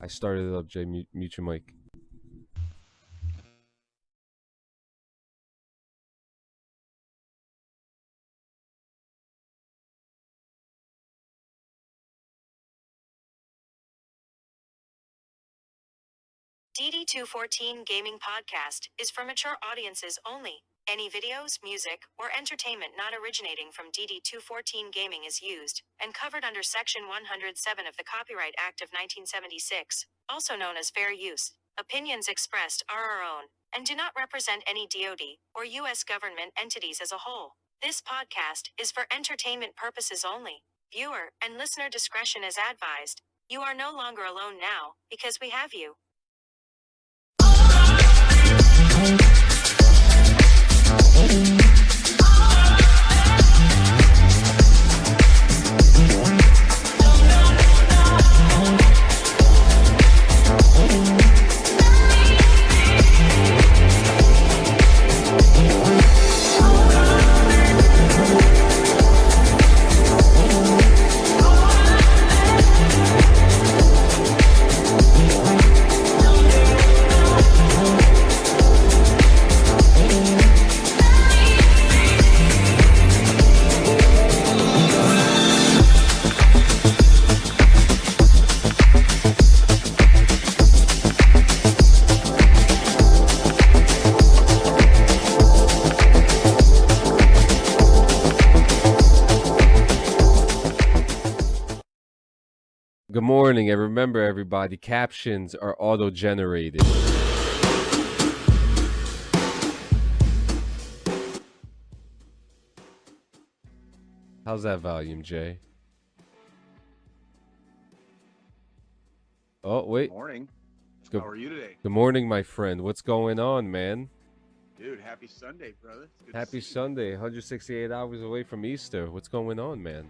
I started it up, Jay. Mute your mic. DD214 Gaming Podcast is for mature audiences only. Any videos, music, or entertainment not originating from DD214 Gaming is used and covered under Section 107 of the Copyright Act of 1976, also known as fair use. Opinions expressed are our own and do not represent any DoD or U.S. government entities as a whole. This podcast is for entertainment purposes only. Viewer and listener discretion is advised. You are no longer alone now because we have you. Good morning, and remember, everybody, captions are auto-generated. How's that volume, Jay? Oh, wait. Good morning. Good. How are you today? Good morning, my friend. What's going on, man? Dude, happy Sunday, brother. Happy Sunday. 168 hours away from Easter. What's going on, man?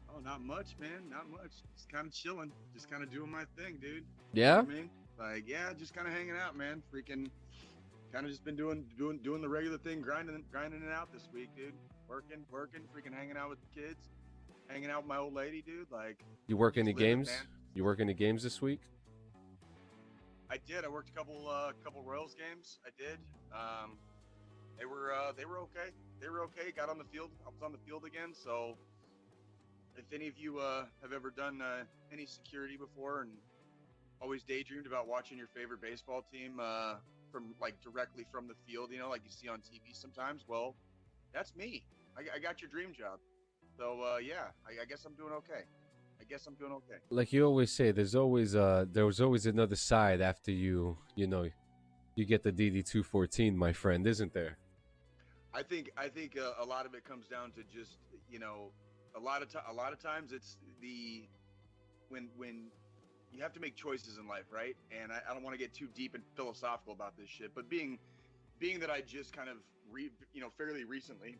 Oh, not much, man. Not much. Just kind of chilling. Just kind of doing my thing, dude. Yeah? You know what I mean? Like, yeah, just kind of hanging out, man. Freaking kind of just been doing the regular thing, grinding it out this week, dude. Working, freaking hanging out with the kids, hanging out with my old lady, dude. Like, You work any just living, games? man. You work any games this week? I did. I worked a couple Royals games. I did. They were okay. They were okay. Got on the field. I was on the field again. So, if any of you have ever done any security before and always daydreamed about watching your favorite baseball team from like directly from the field, you know, like you see on TV sometimes, well, that's me. I got your dream job. So yeah, I guess I'm doing okay. Like you always say, there was always another side after you get the DD214, my friend, isn't there? I think a lot of it comes down to just, you know, a lot of times it's when you have to make choices in life, right? And I don't want to get too deep and philosophical about this shit, but being that I just kind of fairly recently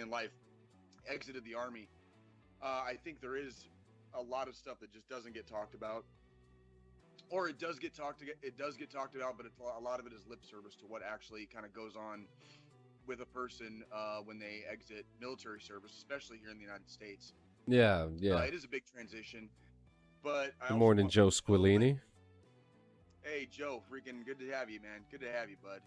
in life exited the Army, I think there is a lot of stuff that just doesn't get talked about, or it does get talked about, but a lot of it is lip service to what actually kind of goes on with a person when they exit military service, especially here in the United States. Yeah. It is a big transition, but Good morning, Joe Squillini. Hey, Joe, freaking good to have you, man. Good to have you, bud.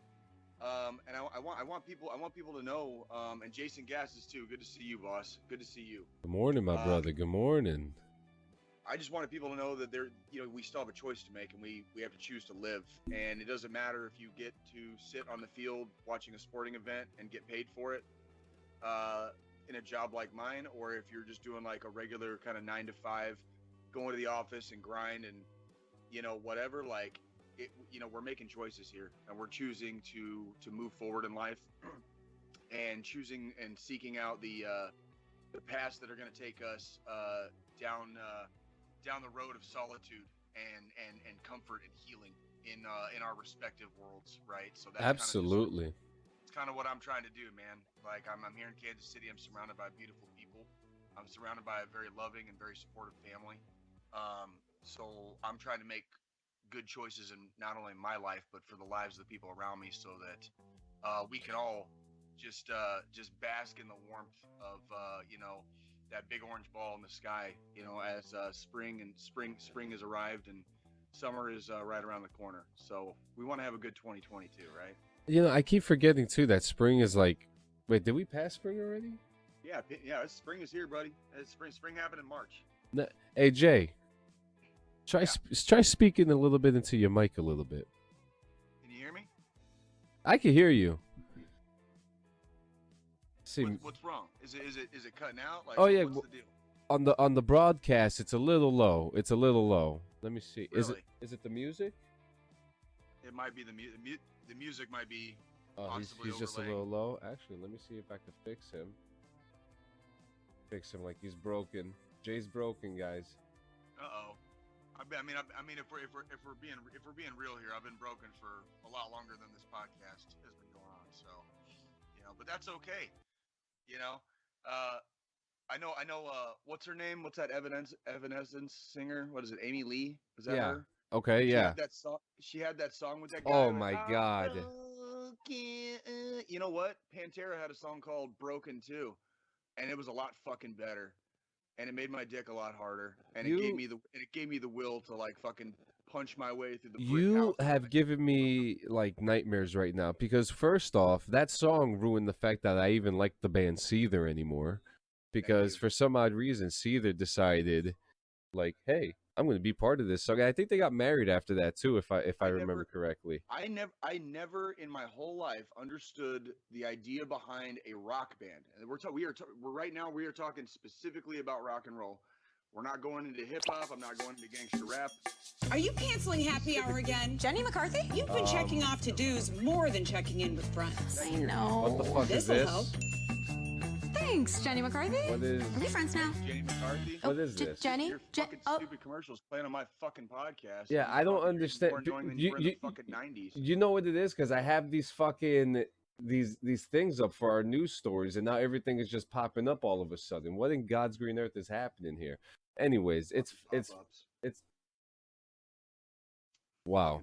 And I want people to know, and Jason Gasses too. Good to see you, boss. Good to see you. Good morning, my brother. Good morning. I just wanted people to know that we still have a choice to make, and we have to choose to live. And it doesn't matter if you get to sit on the field watching a sporting event and get paid for it, in a job like mine, or if you're just doing like a regular kind of 9 to 5, going to the office and grind and, whatever, like it, we're making choices here, and we're choosing to move forward in life and choosing and seeking out the paths that are going to take us, down the road of solitude and comfort and healing in our respective worlds, right? So that's absolutely. It's kind of what I'm trying to do, man. Like I'm here in Kansas City. I'm surrounded by beautiful people. I'm surrounded by a very loving and very supportive family. So I'm trying to make good choices in not only my life but for the lives of the people around me, so that we can all just bask in the warmth of that big orange ball in the sky. You know, as spring has arrived and summer is right around the corner. So we want to have a good 2022, right? You know, I keep forgetting too that spring is like. Wait, did we pass spring already? Yeah, yeah. Spring is here, buddy. Spring happened in March. No, hey Jay, try speaking a little bit into your mic a little bit. Can you hear me? I can hear you. See, what's wrong? Is it cutting out? Like, oh yeah, what's the deal? on the broadcast, it's a little low. It's a little low. Let me see. Really? Is it the music? It might be the music. The music might be. Oh, he's just a little low. Actually, let me see if I can fix him. Fix him like he's broken. Jay's broken, guys. Uh-oh. I mean, if we're being real here, I've been broken for a lot longer than this podcast has been going on. So, you know, but that's okay. You know, I know. What's her name? What's that Evanescence singer? What is it? Amy Lee? Is that her? Okay, yeah. She had that song with that guy. Oh my God. You know what? Pantera had a song called "Broken" too, and it was a lot fucking better, and it made my dick a lot harder, and it gave me the will to like fucking punch my way through the. You have given me like nightmares right now because first off, that song ruined the fact that I even liked the band Seether anymore, because for some odd reason Seether decided, like, hey, I'm going to be part of this song. I think they got married after that too, if I remember correctly. I never in my whole life understood the idea behind a rock band. And right now we are talking specifically about rock and roll. We're not going into hip hop. I'm not going into gangster rap. Are you canceling happy hour again? Jenny McCarthy? You've been checking off to-dos more than checking in with friends. I know. What the fuck is This'll this? help. Thanks, Jenny McCarthy. What is? Are we friends now? Jenny McCarthy. What is this? Jenny? Your fucking stupid commercials playing on my fucking podcast. Yeah, I don't understand. More annoying than you were in the fucking 90s. You know what it is? Because I have these fucking these things up for our news stories, and now everything is just popping up all of a sudden. What in God's green earth is happening here? Anyways, it's wow.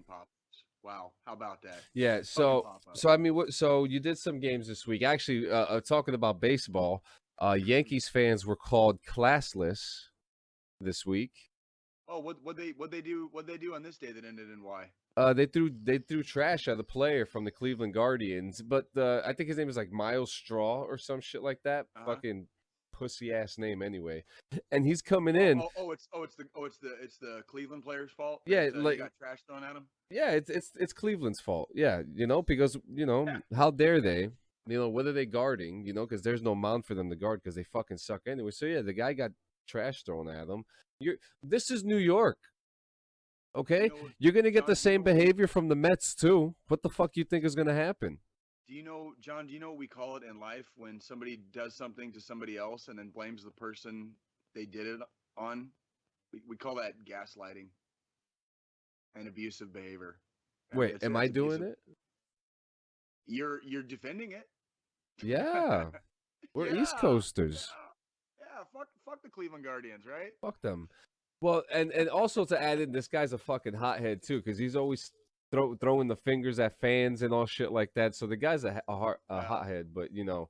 Wow, how about that? Yeah, so I mean, so you did some games this week. Actually, talking about baseball, Yankees fans were called classless this week. Oh, what they do on this day that ended in Y? They threw trash at a player from the Cleveland Guardians, but I think his name is like Miles Straw or some shit like that. Fucking pussy ass name anyway. And he's coming in. It's the Cleveland player's fault. Yeah, that, like he got trash thrown at him. Yeah, it's Cleveland's fault. Yeah, you know, because how dare they? You know, what are they guarding? You know, because there's no mound for them to guard because they fucking suck anyway. So yeah, the guy got trash thrown at him. This is New York. Okay, you're gonna get the same behavior from the Mets too. What the fuck you think is gonna happen? John, do you know what we call it in life when somebody does something to somebody else and then blames the person they did it on? We call that gaslighting and abusive behavior. Wait, am I doing it? You're defending it. Yeah. We're East Coasters. Yeah, fuck the Cleveland Guardians, right? Fuck them. Well, and also to add in, this guy's a fucking hothead too, because he's always throwing the fingers at fans and all shit like that. So the guy's a hothead, but you know.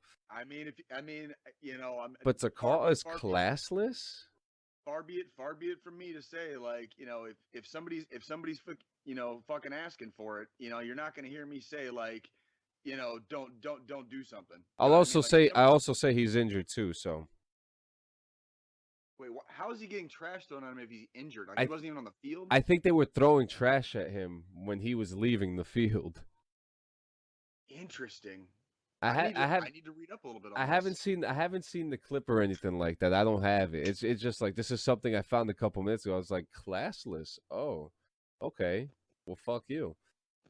But to call us classless? Far be it from me to say, like, you know, if somebody's you know, fucking asking for it, you know, you're not gonna hear me say like, you know, don't do something. I also say he's injured too. So. Wait, how is he getting trash thrown at him if he's injured? Like, he wasn't even on the field? I think they were throwing trash at him when he was leaving the field. Interesting. I need to read up a little bit on I haven't seen the clip or anything like that. I don't have it. It's just like, this is something I found a couple minutes ago. I was like, classless. Oh, okay. Well, fuck you.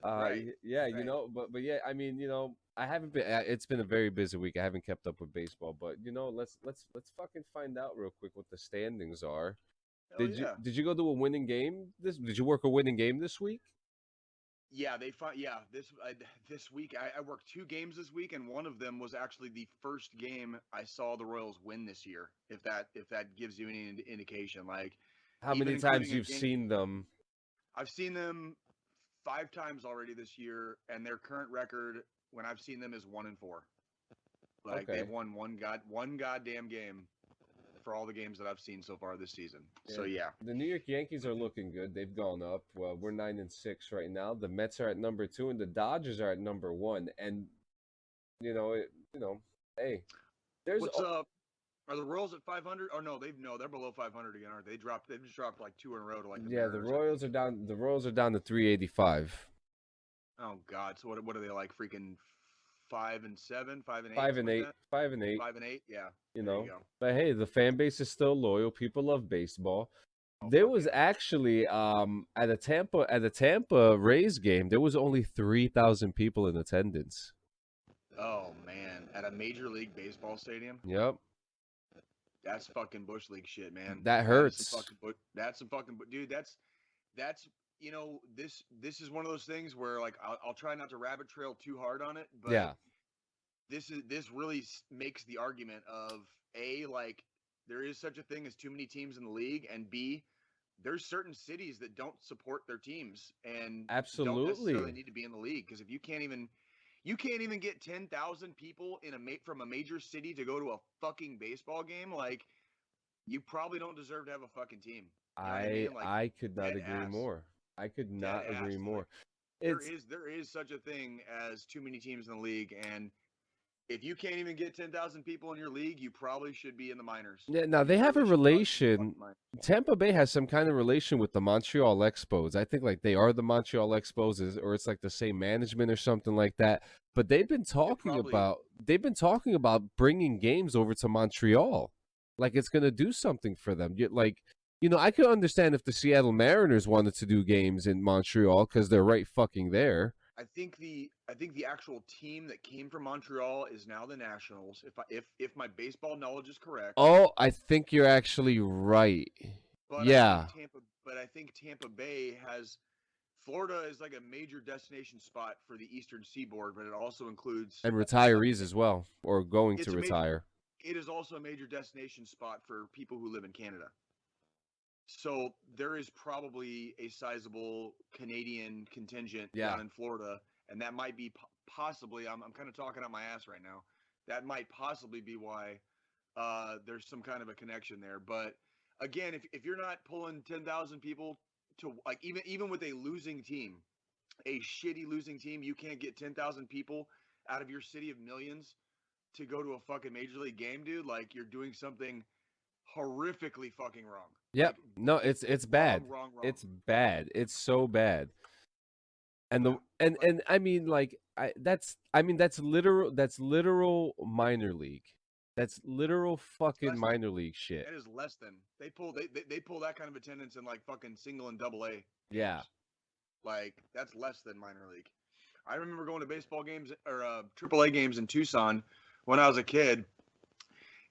Right. Yeah, right. You know, but yeah, I mean, you know, I haven't been. It's been a very busy week. I haven't kept up with baseball, but you know, let's fucking find out real quick what the standings are. Did you go to a winning game? Did you work a winning game this week? Yeah, this week I worked 2 games this week, and one of them was actually the first game I saw the Royals win this year. If that gives you any indication, like how many times you've seen them? I've seen them 5 times already this year, and their current record when I've seen them is 1-4. Like, okay. They've won one goddamn game for all the games that I've seen so far this season. So yeah, the New York Yankees are looking good. They've gone up. Well, we're 9-6 right now. The Mets are at number 2, and the Dodgers are at number 1. And hey, there's what's up? Are the Royals at 500? Oh no, they're below 500 again, aren't they? They just dropped like 2 in a row to like the the Mariners, Royals are down. The Royals are down to 385. Oh God! So what are they like? Freaking 5-7, 5-8, 5-8, 5-8. 5-8. Yeah, You there know, you go. but hey, the fan base is still loyal. People love baseball. Oh, There fuck was yeah. actually at a Tampa Rays game, there was only 3,000 people in attendance. Oh man, at a Major League Baseball stadium. Yep. That's fucking Bush League shit, man. That hurts. That's some fucking dude. That's this is one of those things where like I'll try not to rabbit trail too hard on it, but Yeah. this really makes the argument of A, like there is such a thing as too many teams in the league, and B, there's certain cities that don't support their teams and don't Absolutely. necessarily need to be in the league, because if you can't even get 10,000 people from a major city to go to a fucking baseball game, like you probably don't deserve to have a fucking team. You know what I mean? Like, I could not dead agree ass. more. I could not Dead agree ass. more. There is such a thing as too many teams in the league, and if you can't even get 10,000 people in your league, you probably should be in the minors. Yeah, now they You have a really should probably be in the relation. fucking minors. Tampa Bay has some kind of relation with the Montreal Expos. I think like they are the Montreal Expos, or it's like the same management or something like that. But they've been talking about bringing games over to Montreal, like it's gonna do something for them. I could understand if the Seattle Mariners wanted to do games in Montreal because they're right fucking there. I think the actual team that came from Montreal is now the Nationals. If my baseball knowledge is correct. Oh, I think you're actually right. But Yeah. I think Tampa Bay has Florida is like a major destination spot for the Eastern Seaboard, but it also includes And retirees as well, or going It's to a major- retire. It is also a major destination spot for people who live in Canada. So there is probably a sizable Canadian contingent down in Florida, and that might be possibly. I'm kind of talking out my ass right now. That might possibly be why there's some kind of a connection there. But again, if you're not pulling 10,000 people to like even with a losing team, a shitty losing team, you can't get 10,000 people out of your city of millions to go to a fucking major league game, dude. Like you're doing something horrifically fucking wrong. Yep. Like, No, it's bad. Wrong. It's bad. It's so bad. And I mean like that's literal minor league. That's literal fucking minor league shit. That is less than they pull that kind of attendance in like fucking single and double A. Yeah. Like that's less than minor league. I remember going to baseball games or triple A games in Tucson when I was a kid,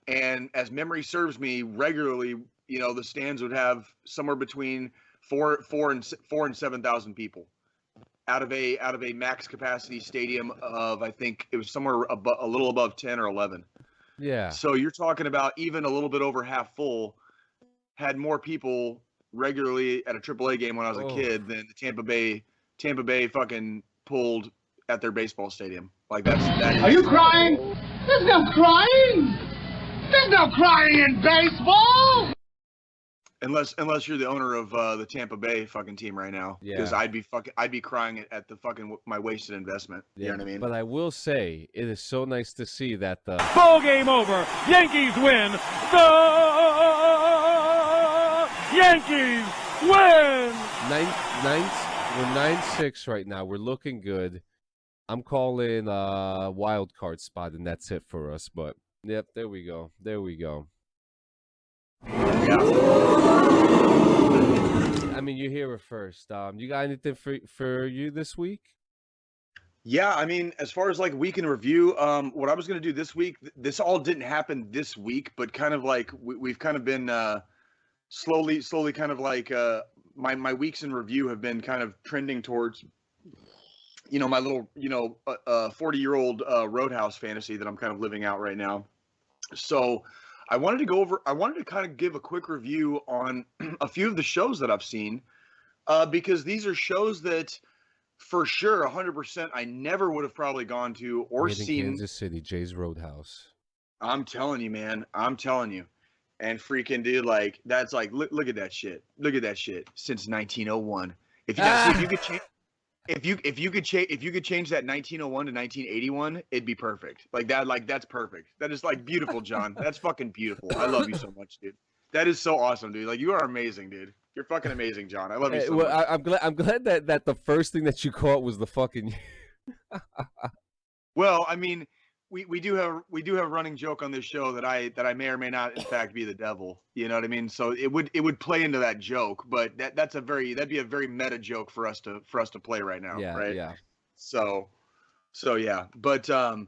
and as memory serves me, regularly, the stands would have somewhere between 4,000 and 7,000 people out of a max capacity stadium of, I think it was somewhere a little above 10 or 11. Yeah. So you're talking about even a little bit over half full had more people regularly at a AAA game when I was a kid than the Tampa Bay fucking pulled at their baseball stadium. Like that. Are you crying? There's no crying. There's no crying in baseball. Unless you're the owner of the Tampa Bay fucking team right now, because I'd be crying at the fucking my wasted investment. You know what I mean? But I will say it is so nice to see that the ball game over. Yankees win. The Yankees win. We're 9-6 right now. We're looking good. I'm calling wild card spot, and that's it for us. But yep, there we go. Yeah. I mean, you hear it first. You got anything for you this week? Yeah, I mean, as far as like week in review, what I was gonna do this week, this all didn't happen this week, but kind of like we've kind of been slowly kind of like my weeks in review have been kind of trending towards my little 40-year-old Roadhouse fantasy that I'm kind of living out right now. So I wanted to kind of give a quick review on a few of the shows that I've seen, because these are shows that for sure 100% I never would have probably gone to or Made in seen. Kansas City, Jay's Roadhouse. I'm telling you, man. I'm telling you. And freaking dude, like that's like look at that shit. Look at that shit since 1901. If you see, if you could change if you could change that 1901 to 1981, it'd be perfect. Like that, like that's perfect. That is like beautiful, John. That's fucking beautiful. I love you so much, dude. That is so awesome, dude. Like you are amazing, dude. You're fucking amazing, John. I love you so much. I'm glad that the first thing that you caught was the fucking. Well, I mean, we do have a running joke on this show that I may or may not in fact be the devil. You know what I mean? So it would play into that joke, but that'd be a very meta joke for us to play right now. Yeah, right? yeah. So yeah, but a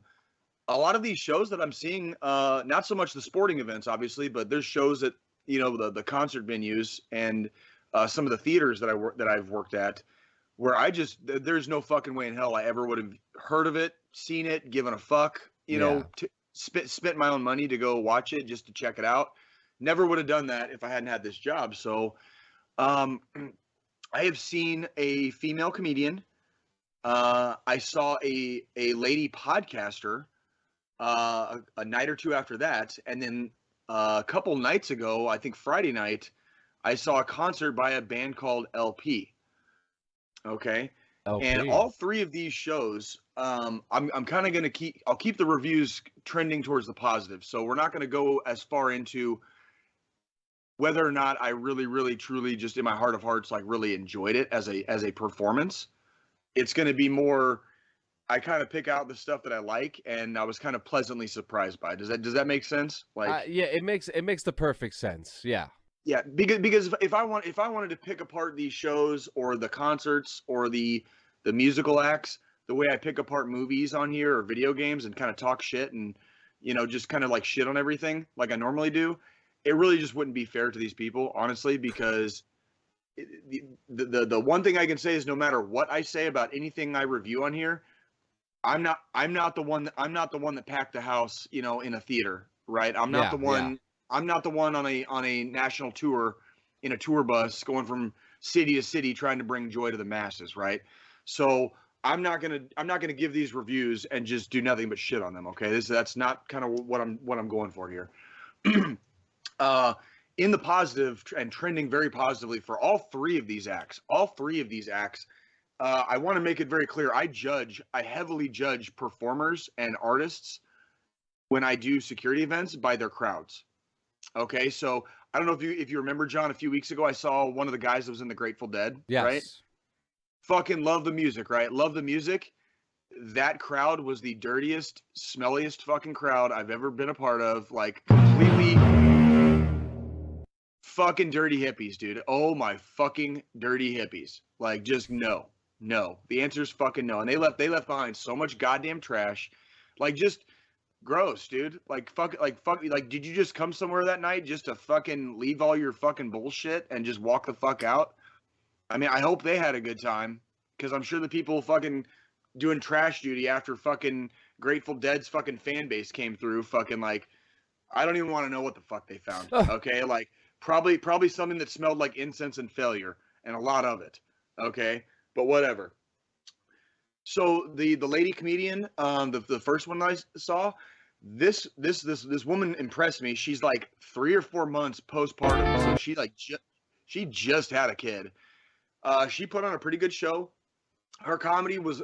lot of these shows that I'm seeing, not so much the sporting events, obviously, but there's shows that the concert venues and some of the theaters that I've worked at, where there's no fucking way in hell I ever would have heard of it, seen it, given a fuck, spent my own money to go watch it just to check it out. Never would have done that if I hadn't had this job. So, I have seen a female comedian. I saw a lady podcaster, a night or two after that. And then a couple nights ago, I think Friday night, I saw a concert by a band called LP. Okay. And all three of these shows, I'm kind of going to I'll keep the reviews trending towards the positive. So we're not going to go as far into whether or not I really, really, truly just in my heart of hearts, like really enjoyed it as a performance. It's going to be more, I kind of pick out the stuff that I like, and I was kind of pleasantly surprised by it. Does that make sense? Like, yeah, it makes the perfect sense. Yeah. Yeah, because if I wanted to pick apart these shows or the concerts or the musical acts, the way I pick apart movies on here or video games and kind of talk shit and just kind of like shit on everything like I normally do, it really just wouldn't be fair to these people, honestly, because the one thing I can say is no matter what I say about anything I review on here, I'm not the one that packed the house, in a theater, right? I'm not the one. Yeah. I'm not the one on a national tour in a tour bus going from city to city trying to bring joy to the masses, right? So I'm not gonna give these reviews and just do nothing but shit on them. Okay, that's not kind of what I'm going for here. In the positive and trending very positively for all three of these acts. I want to make it very clear. I heavily judge performers and artists when I do security events by their crowds. Okay, so I don't know if you remember, John, a few weeks ago I saw one of the guys that was in the Grateful Dead, yes. Right? Fucking love the music, right? Love the music. That crowd was the dirtiest, smelliest fucking crowd I've ever been a part of. Like completely fucking dirty hippies, dude. Oh my fucking dirty hippies. Like just no. The answer is fucking no. And they left behind so much goddamn trash. Like just gross, dude. Like fuck. Like, did you just come somewhere that night just to fucking leave all your fucking bullshit and just walk the fuck out? I mean, I hope they had a good time, because I'm sure the people fucking doing trash duty after fucking Grateful Dead's fucking fan base came through, fucking like, I don't even want to know what the fuck they found. Okay, like probably something that smelled like incense and failure, and a lot of it. Okay, but whatever. So the lady comedian, the first one I saw, this woman impressed me. She's like 3 or 4 months postpartum, so she just had a kid. She put on a pretty good show. Her comedy was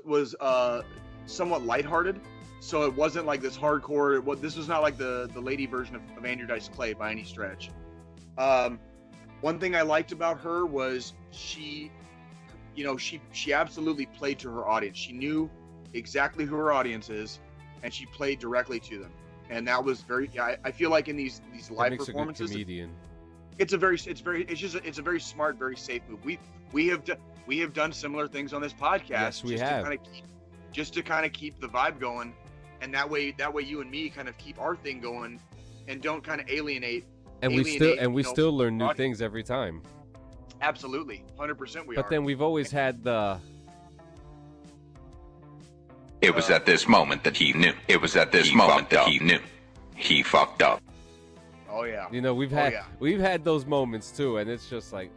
somewhat lighthearted, so it wasn't like this hardcore. This was not like the lady version of Andrew Dice Clay by any stretch. One thing I liked about her was she absolutely played to her audience. She knew exactly who her audience is, and she played directly to them. And that was very. I feel like in these live performances, a good comedian. It's a very smart, very safe move. We have done similar things on this podcast. Yes, we have. Just to kind of keep the vibe going, and that way you and me kind of keep our thing going, and don't kind of alienate. And we still learn new things every time. Absolutely, 100% we are. But then we've always had the. It was at this moment that he knew. It was at this moment that he knew. He fucked up. Oh yeah. We've had those moments too, and it's just like,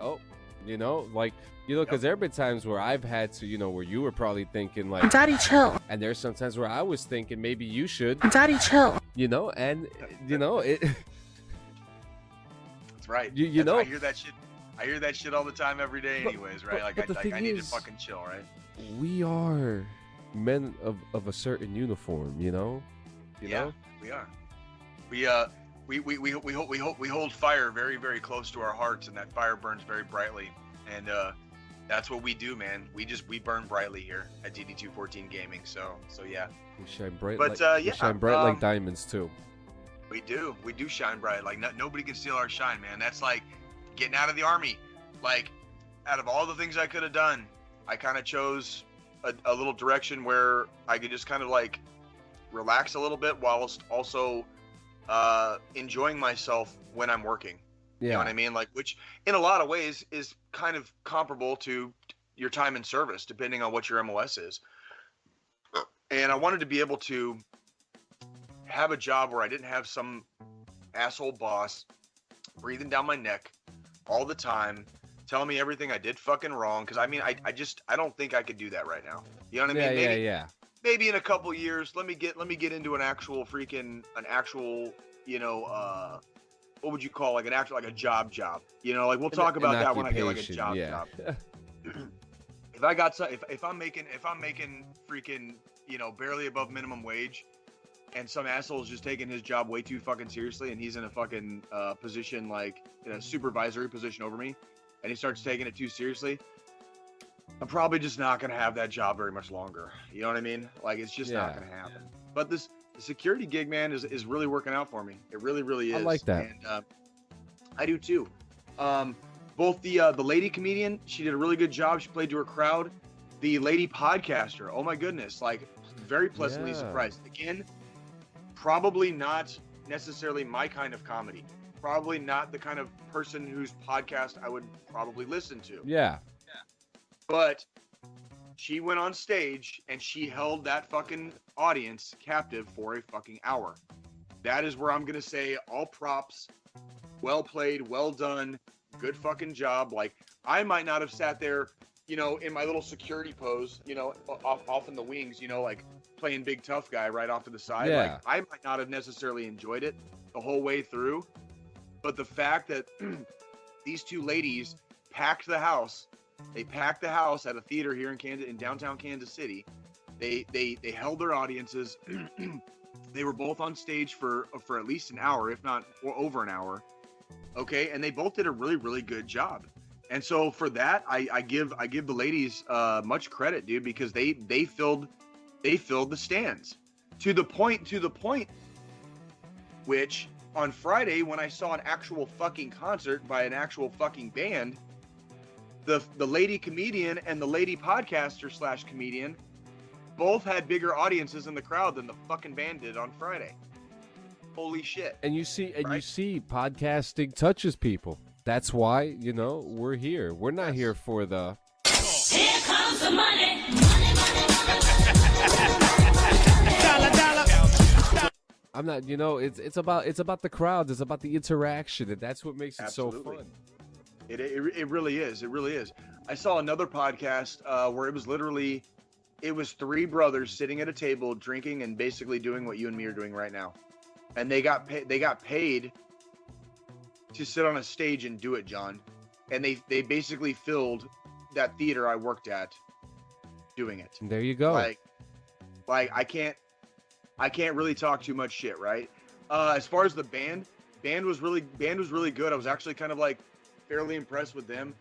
because there have been times where I've had to, where you were probably thinking like, Daddy, chill. And there's sometimes where I was thinking maybe you should, Daddy, chill. it. right. You know, I hear that shit. I hear that shit all the time, every day, anyways, right? but the I thing need to is, fucking chill, right? we are men of a certain uniform, you know. You Yeah, know? we are. We hold fire very, very close to our hearts, and that fire burns very brightly. And that's what we do, man. We burn brightly here at DD214 Gaming. So yeah. We shine bright. But we shine bright like diamonds too. We do shine bright. Like nobody can steal our shine, man. That's like getting out of the army. Like, out of all the things I could have done, I kind of chose a little direction where I could just kind of like relax a little bit whilst also enjoying myself when I'm working. Yeah. You know what I mean? Like, which in a lot of ways is kind of comparable to your time in service, depending on what your MOS is. And I wanted to be able to have a job where I didn't have some asshole boss breathing down my neck all the time, telling me everything I did fucking wrong. Because I mean, I don't think I could do that right now. You know what I mean? Yeah. Maybe in a couple years, let me get into an actual, you know, what would you call like a job? You know, like we'll talk about that when I get like a job. If I'm making freaking, you know, barely above minimum wage, and some asshole is just taking his job way too fucking seriously, and he's in a fucking position, like in a supervisory position over me, and he starts taking it too seriously, I'm probably just not going to have that job very much longer. You know what I mean? Like, it's just not going to happen. But the security gig, man, is really working out for me. It really, really is. I like that. And I do too. Both the lady comedian, she did a really good job. She played to her crowd. The lady podcaster, oh my goodness, like very pleasantly surprised. Again, probably not necessarily my kind of comedy. Probably not the kind of person whose podcast I would probably listen to. Yeah. But she went on stage and she held that fucking audience captive for a fucking hour. That is where I'm going to say all props. Well played, well done, good fucking job. Like, I might not have sat there, you know, in my little security pose, you know, off in the wings, you know, like playing big tough guy right off to the side. Yeah. Like, I might not have necessarily enjoyed it the whole way through. But the fact that these two ladies packed the house, they packed the house at a theater here in downtown Kansas City. They held their audiences. They were both on stage for at least an hour, if not over an hour. Okay, and they both did a really, really good job. And so for that, I give the ladies much credit, dude, because they filled the stands to the point which on Friday, when I saw an actual fucking concert by an actual fucking band, the lady comedian and the lady podcaster / comedian both had bigger audiences in the crowd than the fucking band did on Friday. Holy shit. And you see podcasting touches people. That's why, you know, we're here. We're not here for the here comes the money. I'm not, you know, it's about the crowds, it's about the interaction, and that's what makes it Absolutely. so fun. It really is. It really is. I saw another podcast where it was three brothers sitting at a table drinking and basically doing what you and me are doing right now. And they got paid to sit on a stage and do it, John. And they basically filled that theater I worked at doing it. And there you go. Like I can't really talk too much shit, right? As far as the band was really good. I was actually kind of like fairly impressed with them.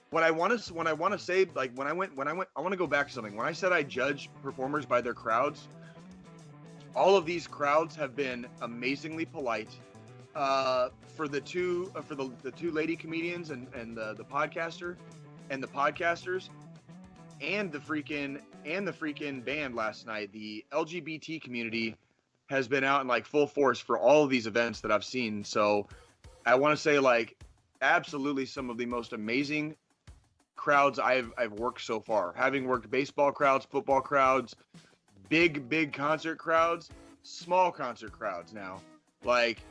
When I want to say, like, I want to go back to something. When I said I judge performers by their crowds, all of these crowds have been amazingly polite. For the two lady comedians and the podcaster and the podcasters and the freaking band last night, the LGBT community has been out in like full force for all of these events that I've seen. So I want to say, like, absolutely some of the most amazing crowds I've worked so far. Having worked baseball crowds, football crowds, big concert crowds, small concert crowds now. Like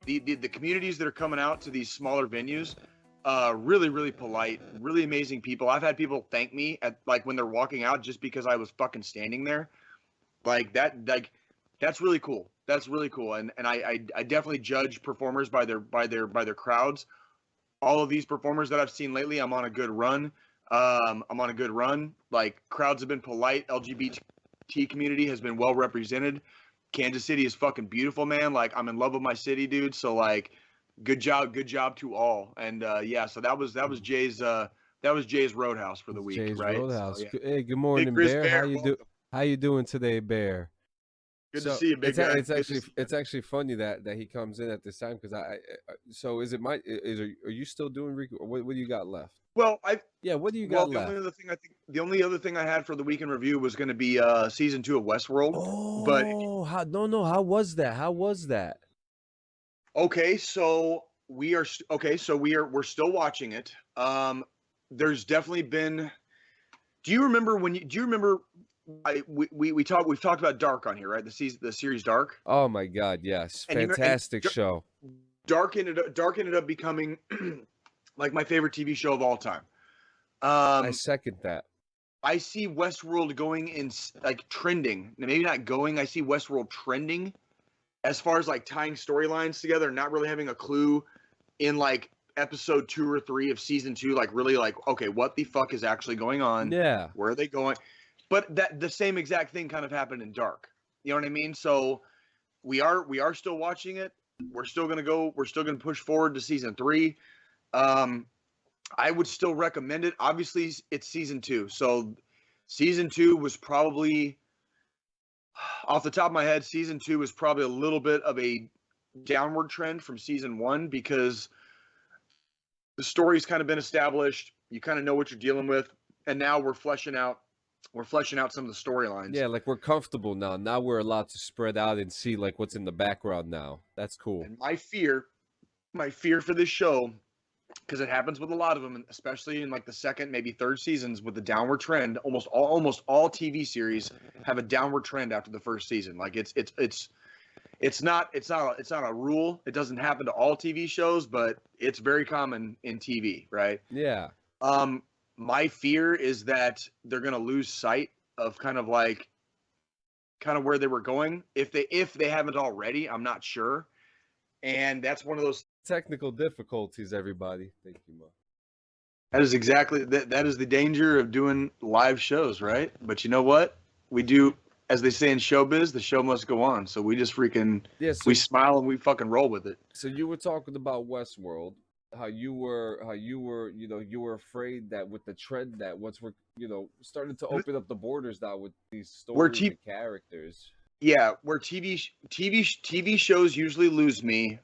the communities that are coming out to these smaller venues, really, really polite, really amazing people. I've had people thank me at like when they're walking out just because I was fucking standing there. Like that, like that's really cool. That's really cool. And I definitely judge performers by their crowds. All of these performers that I've seen lately, I'm on a good run. Like, crowds have been polite. LGBT community has been well represented. Kansas City is fucking beautiful, man. Like, I'm in love with my city, dude. So, like, good job to all. And yeah, so that was Jay's Roadhouse for the week, Jay's right? Roadhouse. So, yeah. Hey, good morning, Chris Bear. Bear, How you doing today, Bear? Good to see you, big guy. It's actually funny that he comes in at this time, because so is it are you still doing what do you got left? Well, what do you got left? The only other thing I had for the weekend review was going to be season 2 of Westworld. Oh, but how was that? Okay, so we're still watching it. There's definitely been. Do you remember we've talked about Dark on here, right? The series Dark. Oh my God, yes, fantastic show. Dark ended up becoming like my favorite TV show of all time. I second that. I see Westworld going in, like, trending. Maybe not going. I see Westworld trending as far as, like, tying storylines together, not really having a clue in, like, episode 2 or 3 of season 2. Like, really, like, okay, what the fuck is actually going on? Yeah. Where are they going? But the same exact thing kind of happened in Dark. You know what I mean? So we are still watching it. We're still gonna push forward to season 3. I would still recommend it. Obviously, it's season 2. So season 2 was probably, off the top of my head, season 2 was probably a little bit of a downward trend from season 1, because the story's kind of been established. You kind of know what you're dealing with. And now we're fleshing out some of the storylines. Yeah, like, we're comfortable now. Now we're allowed to spread out and see, like, what's in the background now. That's cool. And my fear for this show, because it happens with a lot of them, especially in, like, the second, maybe third seasons, with the downward trend. Almost all TV series have a downward trend after the first season. Like, it's not a rule. It doesn't happen to all TV shows, but it's very common in TV, right? Yeah. My fear is that they're going to lose sight of kind of where they were going. If they haven't already, I'm not sure. And that's one of those technical difficulties, everybody. Thank you, Mo. That is exactly that is the danger of doing live shows, right? But you know what? We do, as they say in showbiz, the show must go on. So we just freaking we smile and we fucking roll with it. So you were talking about Westworld, how you were afraid that with the trend that once we're starting to open up the borders now with these stories and characters. Yeah, where TV shows usually lose me.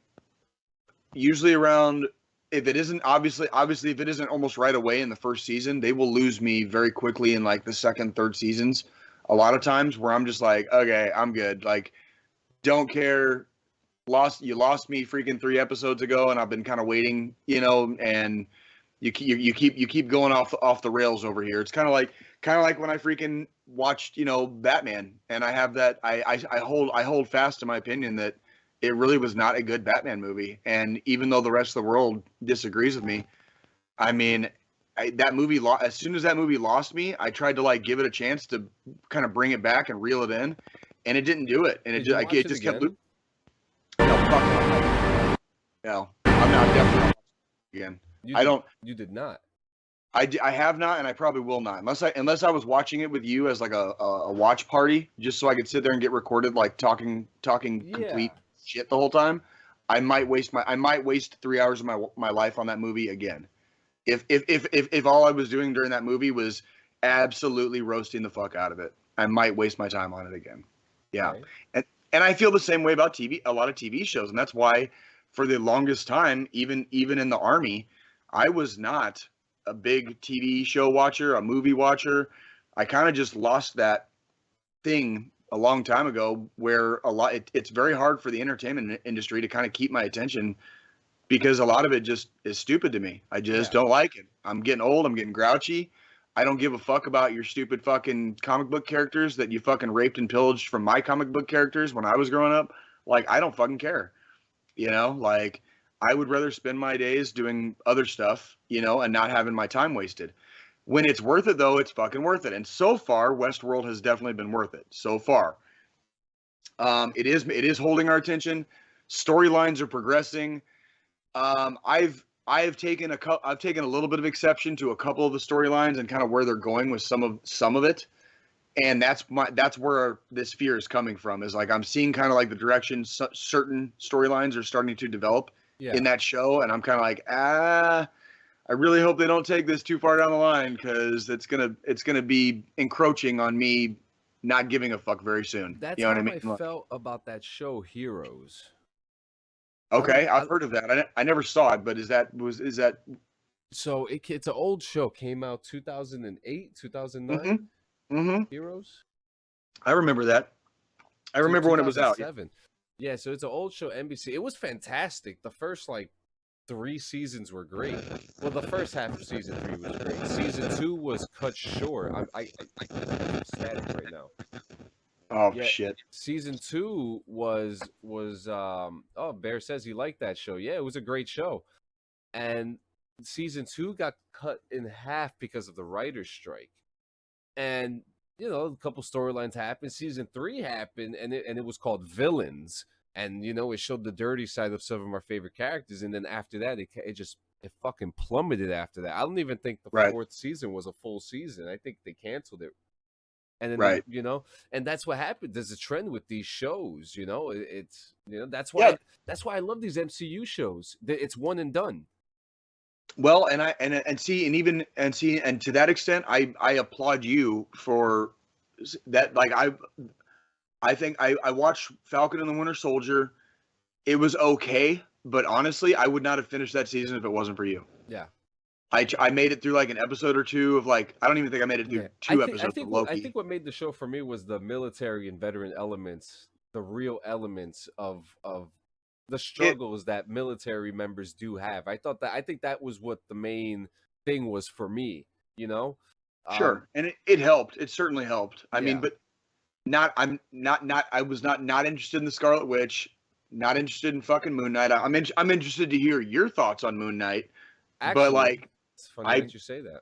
Usually around, if it isn't obviously if it isn't almost right away in the first season, they will lose me very quickly in, like, the second, third seasons. A lot of times where I'm just like, okay, I'm good. Like, don't care. You lost me freaking 3 episodes ago, and I've been kind of waiting, and you keep going off the rails over here. It's kind of like when I freaking watched, Batman, and I have that I hold fast to my opinion that it really was not a good Batman movie. And even though the rest of the world disagrees with me, I mean, that movie, as soon as that movie lost me, I tried to, like, give it a chance to kind of bring it back and reel it in, and it didn't do it. And it just kept. No, fuck no. I'm not definitely again. You did not. I have not, and I probably will not, unless I was watching it with you as, like, a watch party, just so I could sit there and get recorded, like, talking complete shit the whole time. I might waste 3 hours of my life on that movie again. If all I was doing during that movie was absolutely roasting the fuck out of it, I might waste my time on it again. Yeah. Right. And I feel the same way about a lot of TV shows. And that's why for the longest time, even in the Army, I was not a big TV show watcher, a movie watcher. I kind of just lost that thing a long time ago, where it's very hard for the entertainment industry to kind of keep my attention, because a lot of it just is stupid to me. I just don't like it. I'm getting old. I'm getting grouchy. I don't give a fuck about your stupid fucking comic book characters that you fucking raped and pillaged from my comic book characters when I was growing up. Like, I don't fucking care. Like, I would rather spend my days doing other stuff, and not having my time wasted. When it's worth it, though, it's fucking worth it. And so far, Westworld has definitely been worth it. So far. It is holding our attention. Storylines are progressing. I've taken a little bit of exception to a couple of the storylines and kind of where they're going with some of it, and that's where this fear is coming from. Is like I'm seeing kind of like the direction certain storylines are starting to develop in that show, and I'm kind of like I really hope they don't take this too far down the line because it's gonna be encroaching on me not giving a fuck very soon. That's you know how what I mean? I felt about that show, Heroes. Okay, I've heard of that. I never saw it, but is that So it's an old show. Came out 2008, 2009. Mm-hmm. Heroes. I remember that. I remember when it was out. Yeah, so it's an old show, NBC. It was fantastic. The first 3 seasons were great. Well, the first half of season 3 was great. Season 2 was cut short. I'm static right now. Oh shit. Season 2 was Bear says he liked that show. Yeah, it was a great show. And season 2 got cut in half because of the writer's strike. And a couple storylines happened. Season 3 happened, and it was called Villains. And it showed the dirty side of some of our favorite characters. And then after that, it fucking plummeted after that. I don't even think the 4th season was a full season. I think they canceled it. And then and that's what happened. There's a trend with these shows. It's that's why I love these MCU shows. It's one and done. Well, and to that extent, I applaud you for that. Like I think I watched Falcon and the Winter Soldier. It was okay, but honestly, I would not have finished that season if it wasn't for you. Yeah. I made it through an episode or two of I don't even think I made it through 2 episodes of Loki. I think what made the show for me was the military and veteran elements, the real elements of the struggles that military members do have. I think that was what the main thing was for me, Sure. And it helped. It certainly helped. I mean, but I was not interested in the Scarlet Witch, not interested in fucking Moon Knight. I'm interested to hear your thoughts on Moon Knight. Actually, but it's funny that you say that.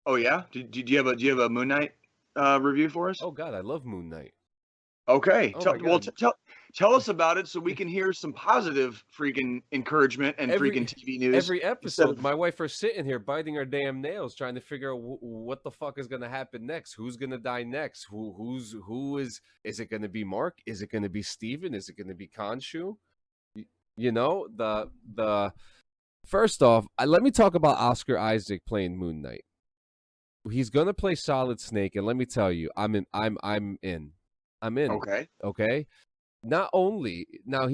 Oh yeah? Do you have a Moon Knight review for us? Oh god, I love Moon Knight. Okay. Tell us about it so we can hear some positive freaking encouragement and freaking TV news. Every episode, my wife are sitting here biting her damn nails trying to figure out what the fuck is going to happen next. Who's going to die next? Who is it going to be Mark? Is it going to be Steven? Is it going to be Khonshu? The first off, let me talk about Oscar Isaac playing Moon Knight. He's going to play Solid Snake, and let me tell you, I'm in. I'm in. Okay. Not only now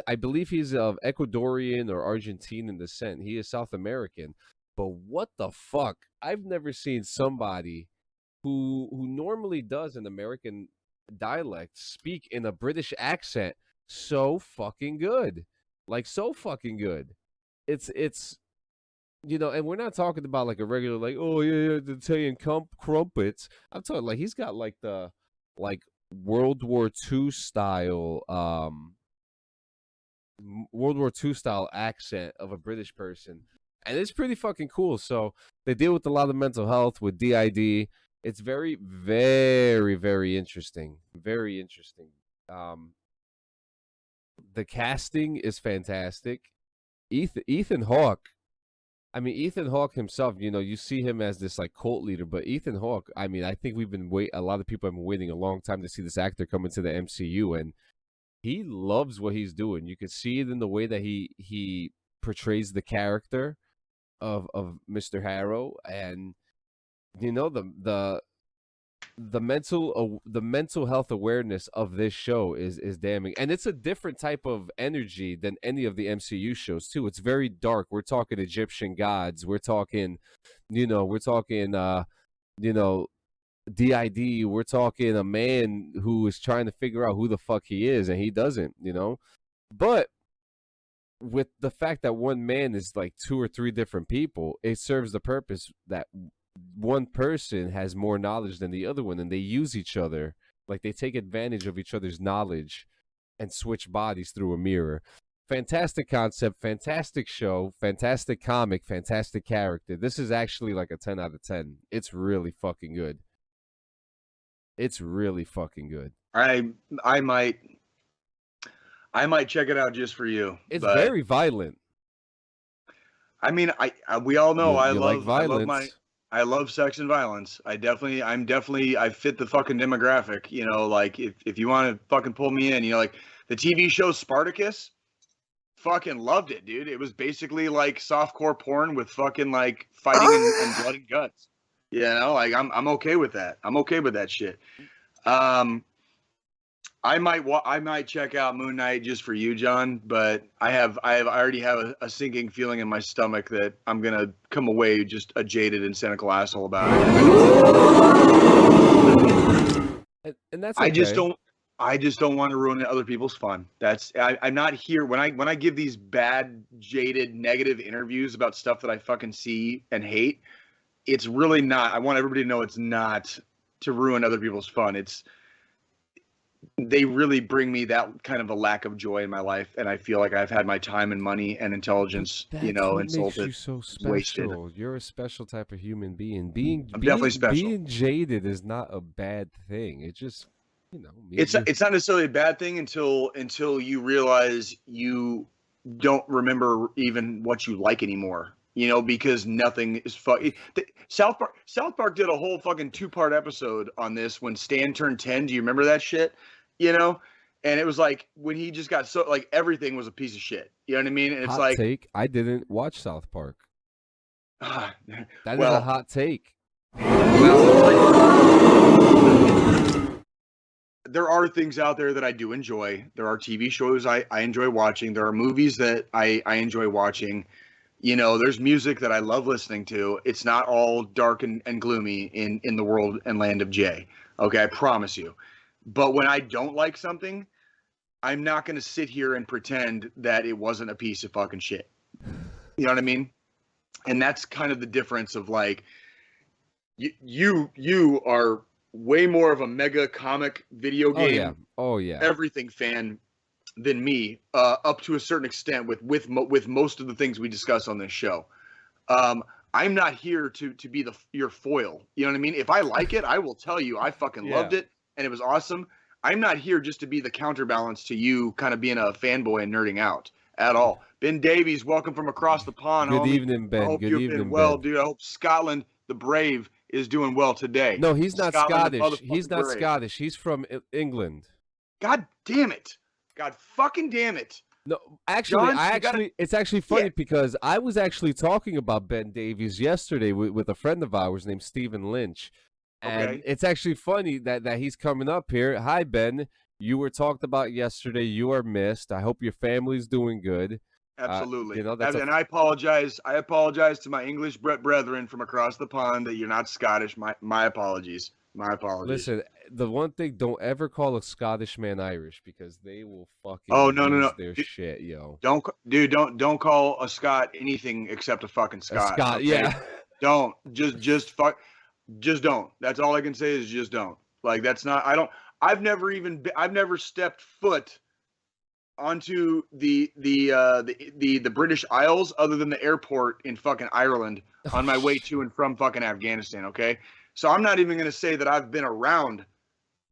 I believe he's of Ecuadorian or Argentinian descent. He is South American. But what the fuck? I've never seen somebody who normally does an American dialect speak in a British accent so fucking good. So fucking good. It's and we're not talking about a regular the Italian crumpets. I'm talking he's got the World War II style accent of a British person, and it's pretty fucking cool. So they deal with a lot of mental health with DID. It's very, very, very interesting. Very interesting. The casting is fantastic. Ethan Hawke. I mean, Ethan Hawke himself, you see him as this cult leader, but Ethan Hawke, I mean, I think a lot of people have been waiting a long time to see this actor come into the MCU, and he loves what he's doing. You can see it in the way that he portrays the character of Mr. Harrow, and the mental health awareness of this show is damning, and it's a different type of energy than any of the MCU shows too. It's very dark. We're talking Egyptian gods. We're talking, DID. We're talking a man who is trying to figure out who the fuck he is, and he doesn't. But with the fact that one man is 2 or 3 different people, it serves the purpose that one person has more knowledge than the other one, and they use each other. They take advantage of each other's knowledge and switch bodies through a mirror. Fantastic concept, fantastic show, fantastic comic, fantastic character. This is actually a 10 out of 10. It's really fucking good. It's really fucking good. I might check it out just for you. It's but very violent. I mean, we all know You like violence. I love sex and violence. I fit the fucking demographic. You know, like if you want to fucking pull me in, you know, like the TV show Spartacus, fucking loved it, dude. It was basically like softcore porn with fucking like fighting and blood and guts. You know, like I'm okay with that. I'm okay with that shit. I might check out Moon Knight just for you, John, but I already have a sinking feeling in my stomach that I'm gonna come away just a jaded and cynical asshole about it. And that's okay. I just don't want to ruin other people's fun. I'm not here when I give these bad, jaded, negative interviews about stuff that I fucking see and hate. It's really not. I want everybody to know it's not to ruin other people's fun. They really bring me that kind of a lack of joy in my life, and I feel like I've had my time and money and intelligence, insulted. Makes you so special. Wasted. You're a special type of human being. Definitely special. Being jaded is not a bad thing. It just, it's not necessarily a bad thing until you realize you don't remember even what you like anymore. Because nothing is fun. South Park did a whole fucking 2-part episode on this when Stan turned 10. Do you remember that shit? And it was like when he just got so like everything was a piece of shit. You know what I mean? And it's hot like take. I didn't watch South Park. That is well, a hot take. There are things out there that I do enjoy. There are TV shows I enjoy watching. There are movies that I enjoy watching. There's music that I love listening to. It's not all dark and gloomy in the world and land of Jay. Okay, I promise you. But when I don't like something, I'm not going to sit here and pretend that it wasn't a piece of fucking shit. You know what I mean? And that's kind of the difference of like, you are way more of a mega comic video game. Oh yeah. Everything fan than me, up to a certain extent with most of the things we discuss on this show. I'm not here to be your foil. You know what I mean? If I like it, I will tell you I fucking loved it and it was awesome. I'm not here just to be the counterbalance to you kind of being a fanboy and nerding out at all. Ben Davies, welcome from across the pond. Good homie. Evening, Ben. I hope Good you've evening, been well, Ben. dude. I hope Scotland, the brave, is doing well today. No, he's not Scotland, Scottish. He's not brave. Scottish. He's from England. God damn it. God fucking damn it. No, actually, John, it's actually funny because I was actually talking about Ben Davies yesterday with a friend of ours named Stephen Lynch. And it's actually funny that he's coming up here. Hi, Ben. You were talked about yesterday. You are missed. I hope your family's doing good. Absolutely. And I apologize. I apologize to my English brethren from across the pond that you're not Scottish. My apologies. My apologies. Listen, the one thing, don't ever call a Scottish man Irish because they will fucking lose their shit, yo. Don't call a Scot anything except a fucking Scot. A Scot, okay? yeah. Don't. Just don't. That's all I can say is just don't. Like that's not I've never stepped foot onto the British Isles other than the airport in fucking Ireland on my way to and from fucking Afghanistan, okay? So I'm not even going to say that I've been around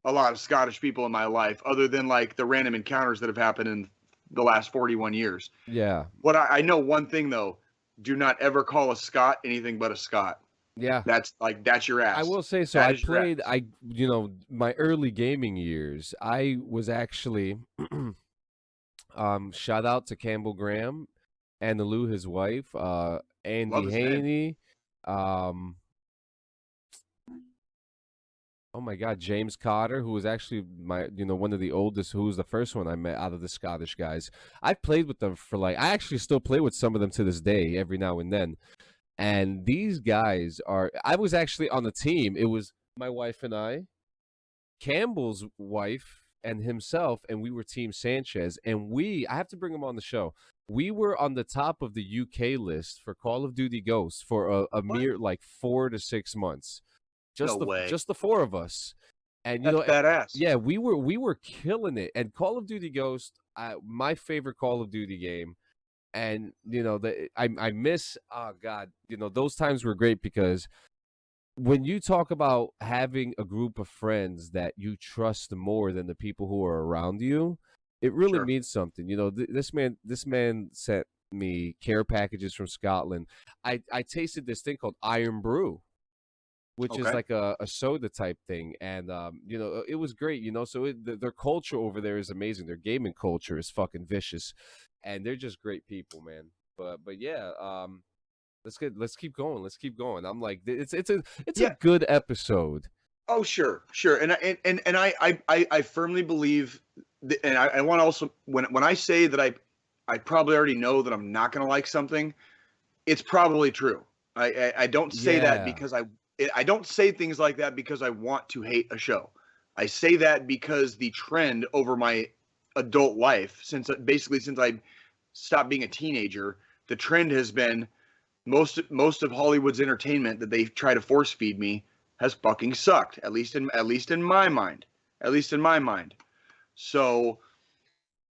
a lot of Scottish people in my life other than like the random encounters that have happened in the last 41 years. Yeah. What I know one thing though, do not ever call a Scot anything but a Scot. Yeah. That's your ass. I will say so. I played my early gaming years. I was actually shout out to Campbell Graham, Anna Lou, his wife, Andy Haney, oh my God, James Cotter, who was actually one of the oldest, who was the first one I met out of the Scottish guys. I've played with them for I actually still play with some of them to this day, every now and then. And these guys I was actually on the team. It was my wife and I, Campbell's wife and himself, and we were Team Sanchez. And I have to bring him on the show. We were on the top of the UK list for Call of Duty Ghosts for a mere 4 to 6 months. Just the four of us. And that's badass. Yeah, we were killing it. And Call of Duty Ghost, my favorite Call of Duty game. And I miss, oh God, those times were great because when you talk about having a group of friends that you trust more than the people who are around you, it really Sure. means something. You know, this man sent me care packages from Scotland. I tasted this thing called Iron Brew, which is Okay. like a soda type thing, and you know, it was great. You know, so their culture over there is amazing. Their gaming culture is fucking vicious, and they're just great people, man. But yeah, let's keep going. Let's keep going. I'm like, it's a Yeah. good episode. Oh, sure, sure. And I firmly believe, and I want to also, when I say that I probably already know that I'm not going to like something, it's probably true. I don't say that Yeah, because I don't say things like that because I want to hate a show. I say that because the trend over my adult life, since I stopped being a teenager, the trend has been most of Hollywood's entertainment that they try to force feed me has fucking sucked. At least in my mind. At least in my mind. So,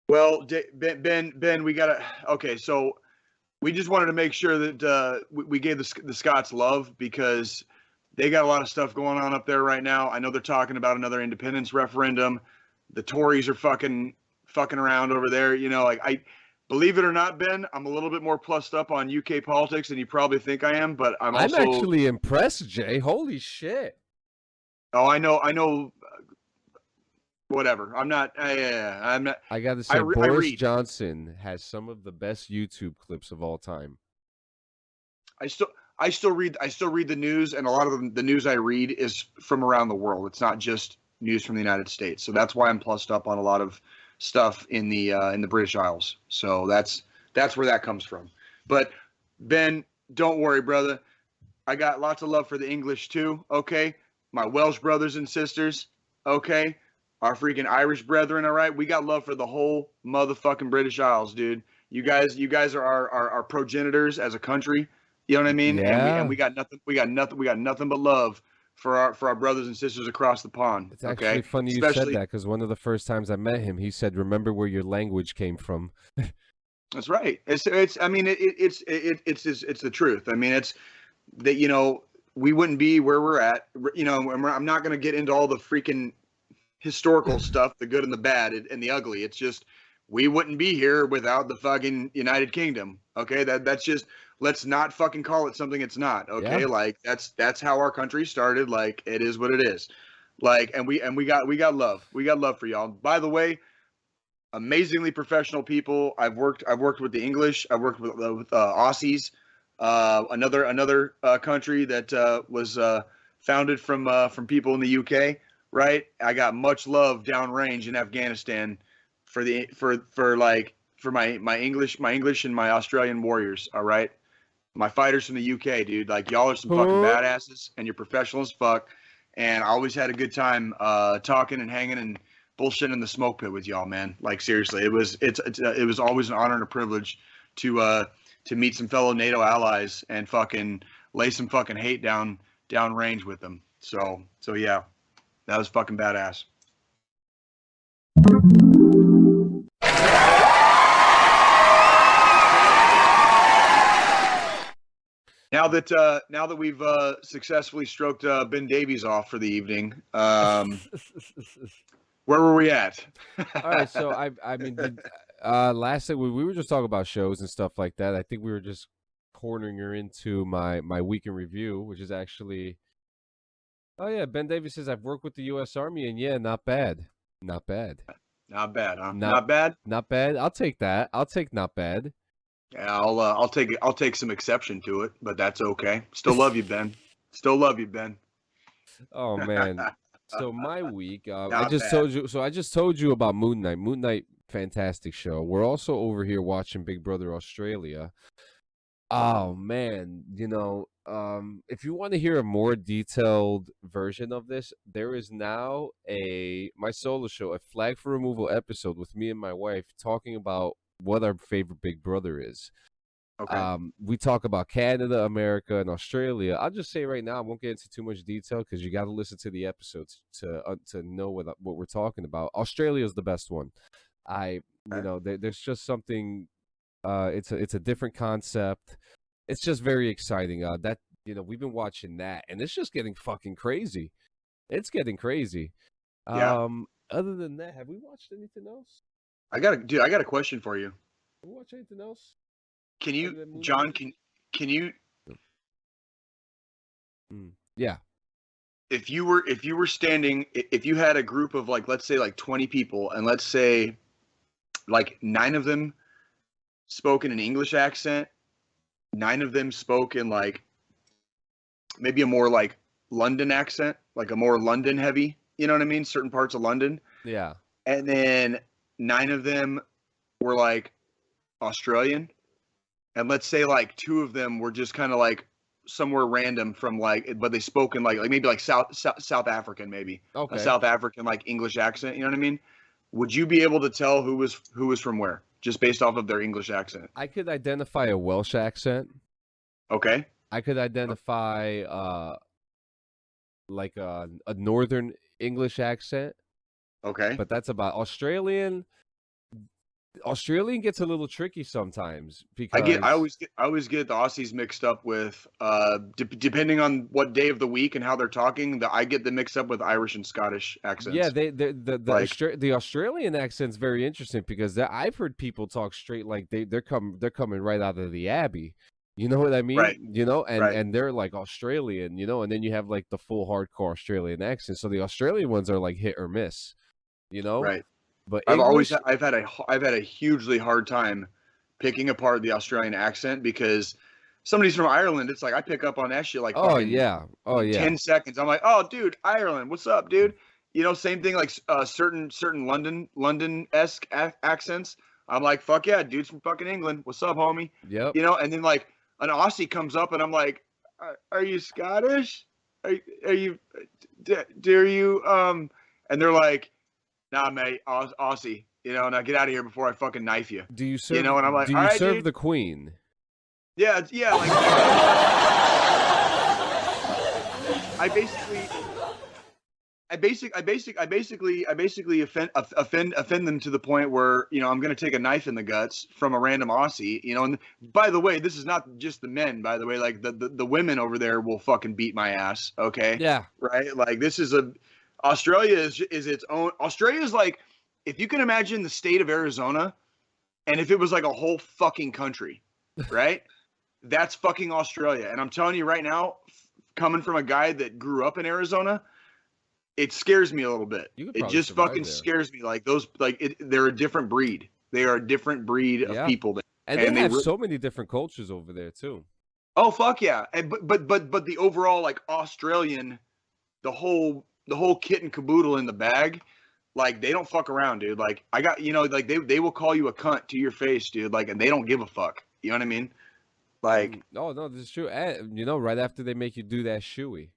well, Ben, we gotta. Okay, so we just wanted to make sure that we gave the Scots love because they got a lot of stuff going on up there right now. I know they're talking about another independence referendum. The Tories are fucking around over there. You know, like I believe it or not, Ben, I'm a little bit more plussed up on UK politics than you probably think I am, but I'm I'm also. actually impressed, Jay. Holy shit! Oh, I know. Whatever. I'm not. I'm not. I got to I say, Boris read. Johnson has some of the best YouTube clips of all time. I still. I still read. I still read the news, and a lot of the news I read is from around the world. It's not just news from the United States. So that's why I'm plussed up on a lot of stuff in the British Isles. So that's where that comes from. But Ben, don't worry, brother. I got lots of love for the English too. Okay, my Welsh brothers and sisters. Okay, our freaking Irish brethren. All right, we got love for the whole motherfucking British Isles, dude. You guys are our progenitors as a country. You know what I mean? And Yeah, we got nothing. We got nothing but love for our brothers and sisters across the pond. it's actually Okay, funny you said especially that because one of the first times I met him, he said, "Remember where your language came from." that's right. It's. I mean, it's the truth. I mean, it's that we wouldn't be where we're at. I'm not going to get into all the freaking historical stuff, the good and the bad and the ugly. It's just we wouldn't be here without the fucking United Kingdom. Okay, that's just let's not fucking call it something it's not. Okay, Yeah, like that's how our country started. Like it is what it is. Like and we got love. We got love for y'all. By the way, amazingly professional people. I've worked with the English. I've worked with Aussies. Another country that was founded from people in the UK. Right. I got much love downrange in Afghanistan for my English and my Australian warriors. All right. My fighters from the UK, dude. Like y'all are some fucking Huh? badasses and you're professional as fuck. And I always had a good time talking and hanging and bullshitting in the smoke pit with y'all, man. Like seriously, it was always an honor and a privilege to meet some fellow NATO allies and fucking lay some fucking hate down range with them. So yeah, that was fucking badass. Now that we've successfully stroked Ben Davies off for the evening, where were we at? All right, so I mean, last thing we were just talking about shows and stuff like that. I think we were just cornering her into my week in review, which is actually, oh yeah, Ben Davies says I've worked with the U.S. Army, and yeah, not bad, not bad, Not bad, huh? not Not bad. not bad. I'll take that. I'll take not bad. Yeah, I'll take some exception to it, but that's okay. Still love you, Ben. Still love you, Ben. Oh man. So my week, I Not just bad. told you. So I just told you about Moon Knight. Moon Knight, fantastic show. We're also over here watching Big Brother Australia. Oh man, if you want to hear a more detailed version of this, there is now a my solo show, a flag for removal episode with me and my wife talking about what our favorite Big Brother is. Okay. We talk about Canada, America, and Australia. I'll just say right now, I won't get into too much detail because you got to listen to the episodes to know what we're talking about. Australia is the best one. There's just something. It's a different concept. It's just very exciting. That we've been watching that, and it's just getting fucking crazy. It's getting crazy. Yeah. Other than that, have we watched anything else? I got a question for you. Have we watched anything else? Can you, Other than Moon John? Knight? Can you? Yeah. If you were standing, if you had a group of like, let's say like 20 people, and let's say like 9 of them spoke in an English accent, 9 of them spoke in like maybe a more like London accent, like a more London heavy, you know what I mean? Certain parts of London. Yeah. And then 9 of them were like Australian. And let's say like 2 of them were just kind of like somewhere random from like, but they spoke in like maybe like South African, maybe Okay. a South African like English accent. You know what I mean? Would you be able to tell who was from where just based off of their English accent? I could identify a Welsh accent. Okay. I could identify like a northern English accent, Okay. but that's about Australian. Australian gets a little tricky sometimes because I always get the Aussies mixed up with depending on what day of the week and how they're talking. I get them mixed up with Irish and Scottish accents. yeah, the Australian accent's very interesting because I've heard people talk straight like they're coming right out of the Abbey. You know what I mean? Right. And they're like Australian, and then you have like the full hardcore Australian accent. So the Australian ones are like hit or miss, Right. But I've had a hugely hard time picking apart the Australian accent because somebody's from Ireland. It's like I pick up on that shit like 10 seconds. I'm like, oh, dude, Ireland, what's up, dude? Same thing like certain London-esque accents. I'm like, fuck yeah, dude's from fucking England. What's up, homie? Yep. And then like an Aussie comes up and I'm like, are you Scottish? Are you? And they're like, nah, mate, Aussie. Now get out of here before I fucking knife you. Do you serve? And I'm like, do you all right, serve dude. the Queen? Yeah. Like, I basically offend them to the point where I'm gonna take a knife in the guts from a random Aussie. And by the way, this is not just the men. By the way, like the women over there will fucking beat my ass. Okay. Yeah. Right. Like this is Australia is its own. Australia is like, if you can imagine the state of Arizona, and if it was like a whole fucking country, right? That's fucking Australia. And I'm telling you right now, coming from a guy that grew up in Arizona, it scares me a little bit. It just fucking scares me. Like they're a different breed. They are a different breed of people. And they have so many different cultures over there too. Oh fuck yeah! And but the overall like Australian, the whole kit and caboodle in the bag, like they don't fuck around, dude. Like I got like they will call you a cunt to your face, dude. Like, and they don't give a fuck. You know what I mean? Like, no, this is true. And, right after they make you do that shoey.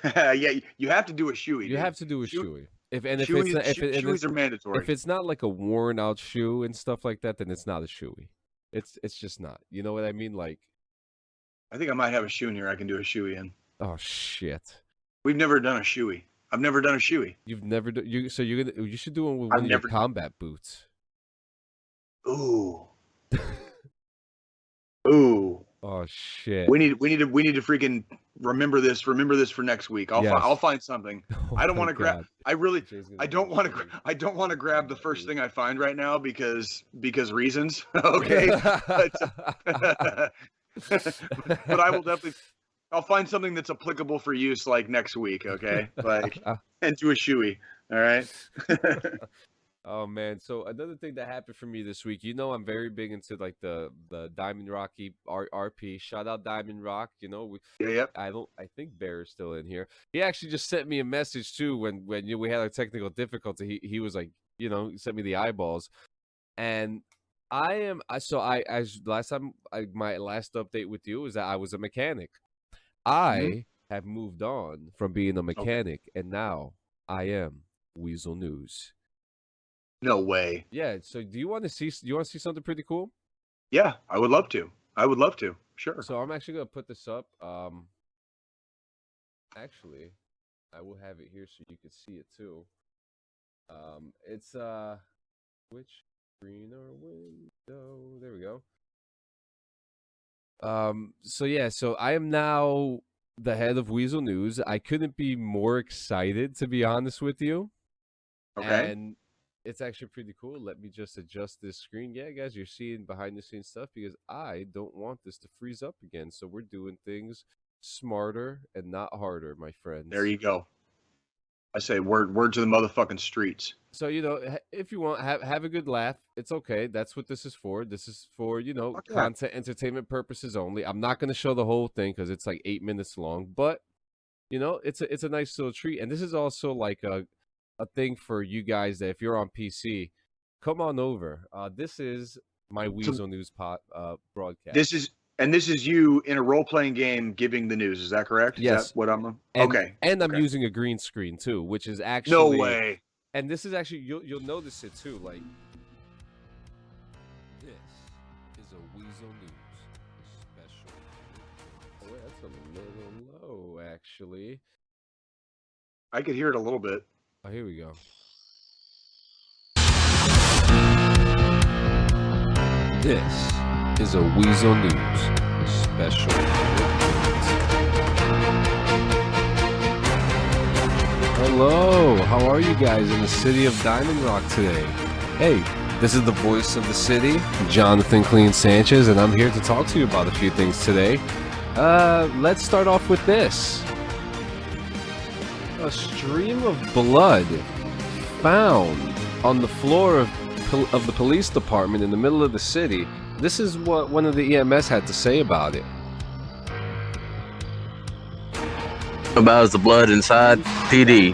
Yeah, you have to do a shoey. You have to do a shoey. Shoeys are mandatory. If it's not like a worn out shoe and stuff like that, then it's not a shoey. It's just not. You know what I mean? Like, I think I might have a shoe in here I can do a shoey in. Oh shit. We've never done a shoey. I've never done a shoey. You've never done you should do one with one of your combat boots. Ooh. Ooh. Oh shit. We need to freaking remember this for next week. I'll find something. Oh, I don't want to grab. I don't want to. to. I don't want to grab the first thing I find right now because reasons. Okay. But I will definitely. I'll find something that's applicable for use like next week. Okay. Like and do a shoey. All right. Oh man! So another thing that happened for me this week, I'm very big into like the Diamond Rocky RP. Shout out Diamond Rock. Yeah. I think Bear is still in here. He actually just sent me a message too when we had a technical difficulty. He was like, he sent me the eyeballs, and my last update with you is that I was a mechanic. I have moved on from being a mechanic, and now I am Weazel News. No way. Yeah. So do you want to see something pretty cool? Yeah, I would love to. Sure. So I'm actually gonna put this up. Actually, I will have it here so you can see it too. It's which screen or window? There we go. So yeah, so I am now the head of Weazel News. I couldn't be more excited, to be honest with you. Okay. And it's actually pretty cool. Let me just adjust this screen. Yeah, guys, you're seeing behind the scenes stuff because I don't want this to freeze up again. So we're doing things smarter and not harder, my friends. There you go. I say word to the motherfucking streets. So if you want, have a good laugh. It's okay. That's what this is for. This is for Fuck yeah. content entertainment purposes only. I'm not going to show the whole thing because it's like 8 minutes long. But it's a nice little treat. And this is also like a thing for you guys that if you're on PC, come on over. This is my Weazel News broadcast. This is you in a role playing game giving the news. Is that correct? Yes. Is that what I'm? Okay. And I'm okay. using a green screen too, which is actually no way. And this is actually you'll notice it too. Like this is a Weazel News special. Oh wait, that's a little low actually. I could hear it a little bit. Oh, here we go. This is a Weazel News special. Hello, how are you guys in the city of Diamond Rock today? Hey, this is the voice of the city, Jonathan Clean Sanchez, and I'm here to talk to you about a few things today. Let's start off with this. A stream of blood found on the floor of the police department in the middle of the city. This is what one of the EMS had to say about it. About the blood inside PD.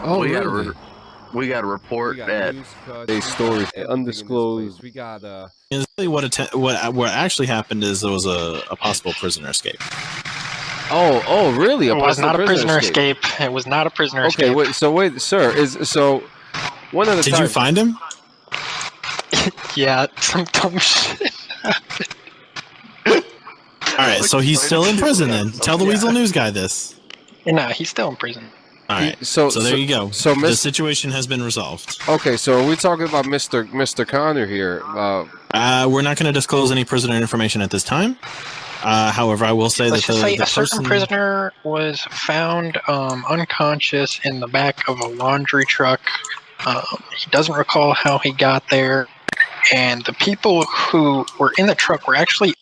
Oh, we got a report that a story undisclosed. We got Really what actually happened is there was a possible prisoner escape. Oh, really? It was not a prisoner escape. It was not a prisoner escape. Okay, wait, sir. One of the Did you find him? Yeah, some dumb shit happened. All right, so he's still in prison then. Tell the Weazel News guy this. No, he's still in prison. All right, so there you go. So the situation has been resolved. Okay, so are we talking about Mr. Connor here? We're not going to disclose any prisoner information at this time. However, I will say Let's that just say a certain prisoner was found unconscious in the back of a laundry truck. He doesn't recall how he got there, and the people who were in the truck were actually.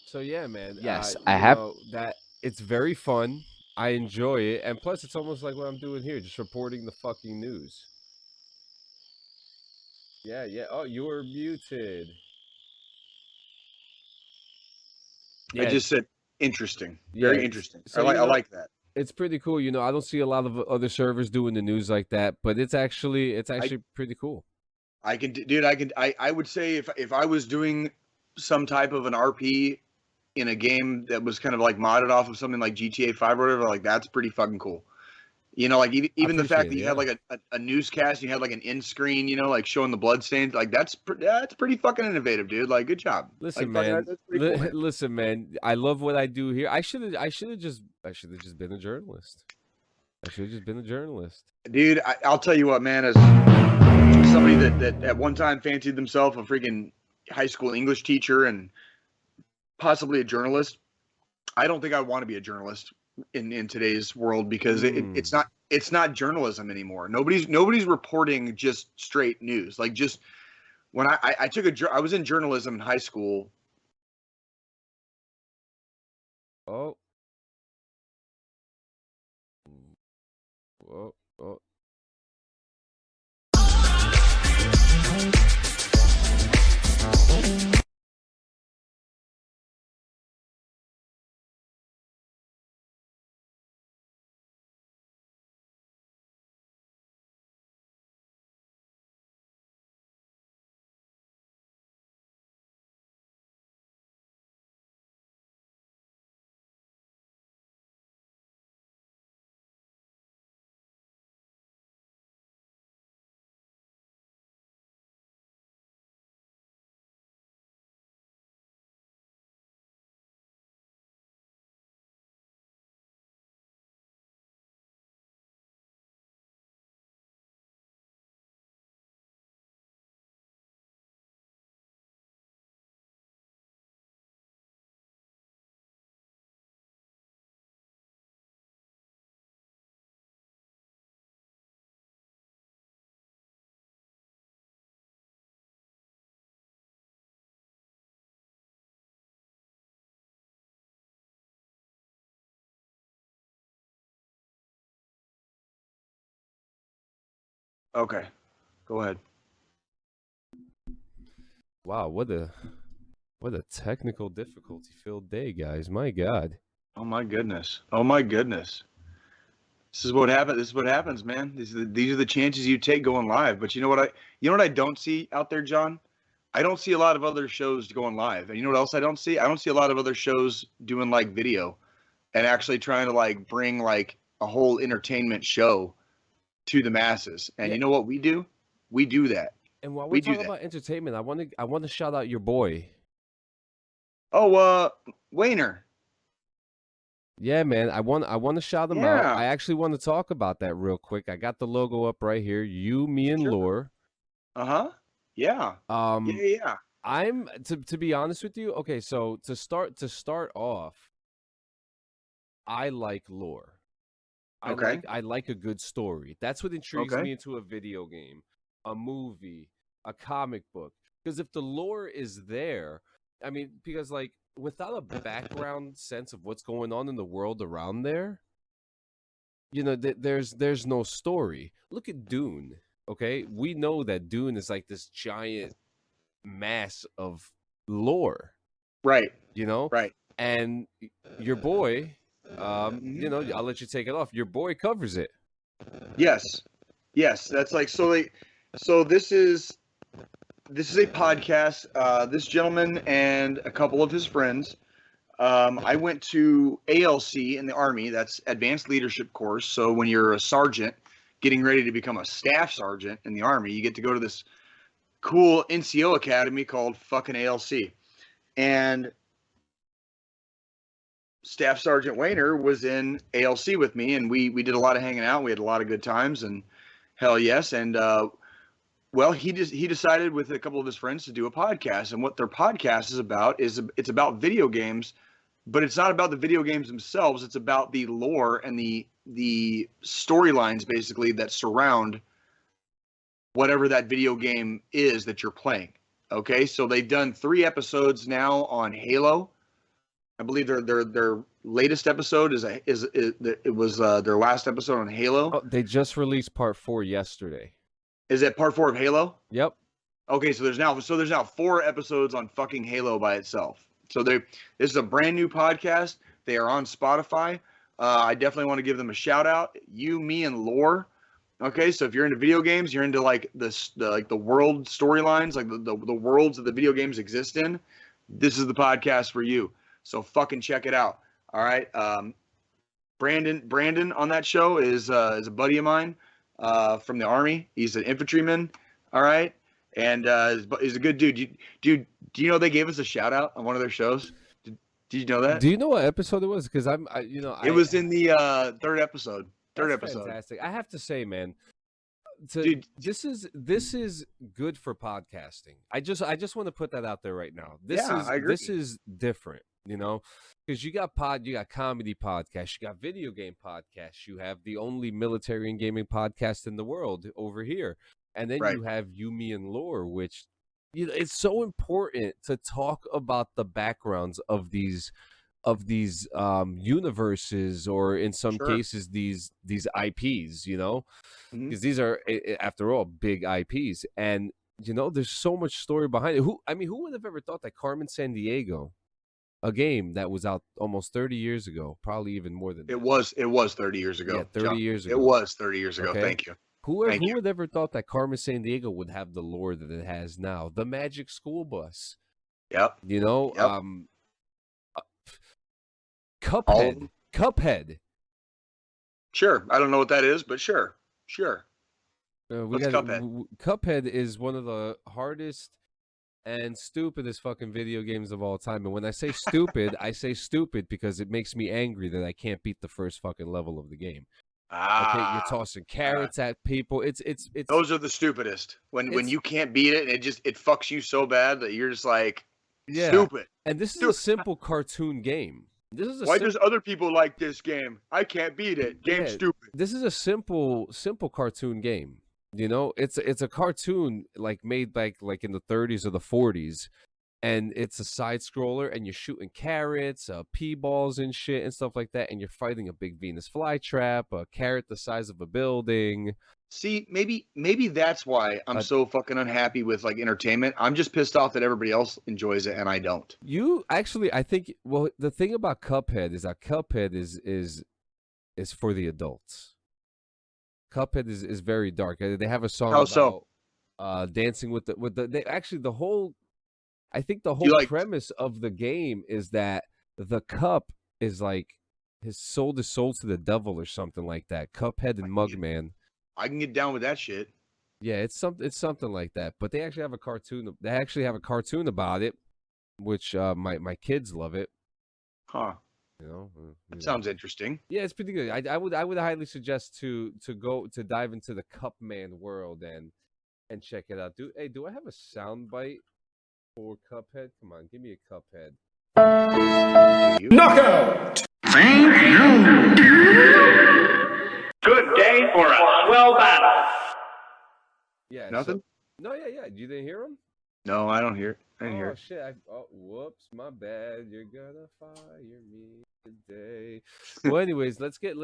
So yeah, man. Yes, I have that. It's very fun. I enjoy it, and plus, it's almost like what I'm doing here, just reporting the fucking news. Yeah. Oh, you were muted. I just said interesting. Very interesting. So, I like that. It's pretty cool. I don't see a lot of other servers doing the news like that, but it's actually pretty cool. I would say if I was doing some type of an RP in a game that was kind of like modded off of something like GTA 5 or whatever, like that's pretty fucking cool. Like even the fact that you had like a newscast, you had like an end screen, like showing the blood stains, like that's pretty fucking innovative, dude. Like, good job. Listen, like, man. That's pretty cool, man. Listen, man. I love what I do here. I should have just been a journalist. Dude, I'll tell you what, man. As somebody that at one time fancied themselves a freaking high school English teacher and possibly a journalist, I don't think I want to be a journalist in today's world because it's not journalism anymore. Nobody's reporting just straight news. Like, just when I was in journalism in high school. Oh. Whoa. Okay, go ahead. Wow, what a technical difficulty filled day, guys. My God. Oh my goodness. Oh my goodness. This is what happens. This is what happens, man. These are the chances you take going live. But you know what I don't see out there, John? I don't see a lot of other shows going live. And you know what else I don't see? I don't see a lot of other shows doing like video and actually trying to like bring like a whole entertainment show to the masses. And you know what we do? We do that. And while we're talking about entertainment, I want to shout out your boy. Oh, Wayner. Yeah, man. I want to shout him out. I actually want to talk about that real quick. I got the logo up right here. You, me, and Lore. Uh-huh. Yeah. Yeah. I'm to be honest with you. Okay, so to start off, I like lore. I like a good story. That's what intrigues me into a video game, a movie, a comic book. Because if the lore is there, I mean, because like without a background sense of what's going on in the world around there, you know, there's no story. Look at Dune. Okay, we know that Dune is like this giant mass of lore, right? You know, right? And your boy, you know, I'll let you take it off. Your boy covers it. Yes, that's like so. So this is a podcast. This gentleman and a couple of his friends. I went to ALC in the Army. That's Advanced Leadership Course. So when you're a sergeant getting ready to become a staff sergeant in the Army, you get to go to this cool NCO academy called fucking ALC. And Staff Sergeant Wayner was in ALC with me, and we did a lot of hanging out. We had a lot of good times, and hell yes. And well, he decided with a couple of his friends to do a podcast, and what their podcast is about is it's about video games, but it's not about the video games themselves. It's about the lore and the storylines basically that surround whatever that video game is that you're playing. Okay, so they've done 3 episodes now on Halo. I believe their latest episode is their last episode on Halo. Oh, they just released part 4 yesterday. Is it part 4 of Halo? Yep. Okay, so there's now 4 episodes on fucking Halo by itself. So this is a brand new podcast. They are on Spotify. I definitely want to give them a shout out. You, me, and Lore. Okay, so if you're into video games, you're into like the world storylines, like the worlds that the video games exist in. This is the podcast for you. So fucking check it out. All right. Brandon on that show is a buddy of mine from the Army. He's an infantryman. All right. And he's a good dude. Do you know they gave us a shout out on one of their shows? Did you know that? Do you know what episode it was? Because it was in the 3rd episode. Fantastic. I have to say, man, dude, this is good for podcasting. I just want to put that out there right now. I agree. This is different, you know, because you got comedy podcasts, you got video game podcasts, you have the only military and gaming podcast in the world over here, and then you have You, Me, and Lore, which, you know, it's so important to talk about the backgrounds of these universes, or in some cases these IPs, you know, because these are, after all, big IPs, and you know, there's so much story behind it. Who would have ever thought that Carmen Sandiego, a game that was out almost 30 years ago, probably even more than that. It was 30 years ago. Yeah, 30 years ago. It was 30 years ago. Okay. Thank you. Who would ever thought that Carmen Sandiego would have the lore that it has now? The Magic School Bus. Yep. You know, Cuphead. Sure. I don't know what that is, but sure. What's Cuphead? Cuphead is one of the hardest and stupidest fucking video games of all time. And when I say stupid, I say stupid because it makes me angry that I can't beat the first fucking level of the game. Okay, you're tossing carrots at people. It's those are the stupidest. When you can't beat it, and it fucks you so bad that you're just like, stupid. And this is a simple cartoon game. Why does other people like this game? I can't beat it. Game's stupid. This is a simple cartoon game. You know, it's a cartoon like made back like in the 30s or the 40s, and it's a side scroller, and you're shooting carrots, pea balls and shit and stuff like that, and you're fighting a big Venus flytrap, a carrot the size of a building. See, maybe that's why I'm so fucking unhappy with like entertainment. I'm just pissed off that everybody else enjoys it and I don't. You actually, I think. Well, the thing about Cuphead is that Cuphead is for the adults. Cuphead is very dark. They have a song How about so? dancing with the. They actually the whole. I think the whole premise of the game is that the cup is like his soul is sold to the devil or something like that. Cuphead and Mugman. I can get down with that shit. Yeah, it's something like that. But they actually have a cartoon. They actually have a cartoon about it, which my kids love it. Huh. You know, that sounds interesting. Yeah, it's pretty good. I would highly suggest to dive into the Cupman world and check it out. Do I have a sound bite for Cuphead? Come on, give me a Cuphead. Knockout! Thank you. Good day for a swell battle. Yeah. Nothing? No, yeah. You didn't hear him? No, I don't hear it. I didn't hear it. Shit. Whoops, my bad. You're gonna fire me today. Well, anyways, let's get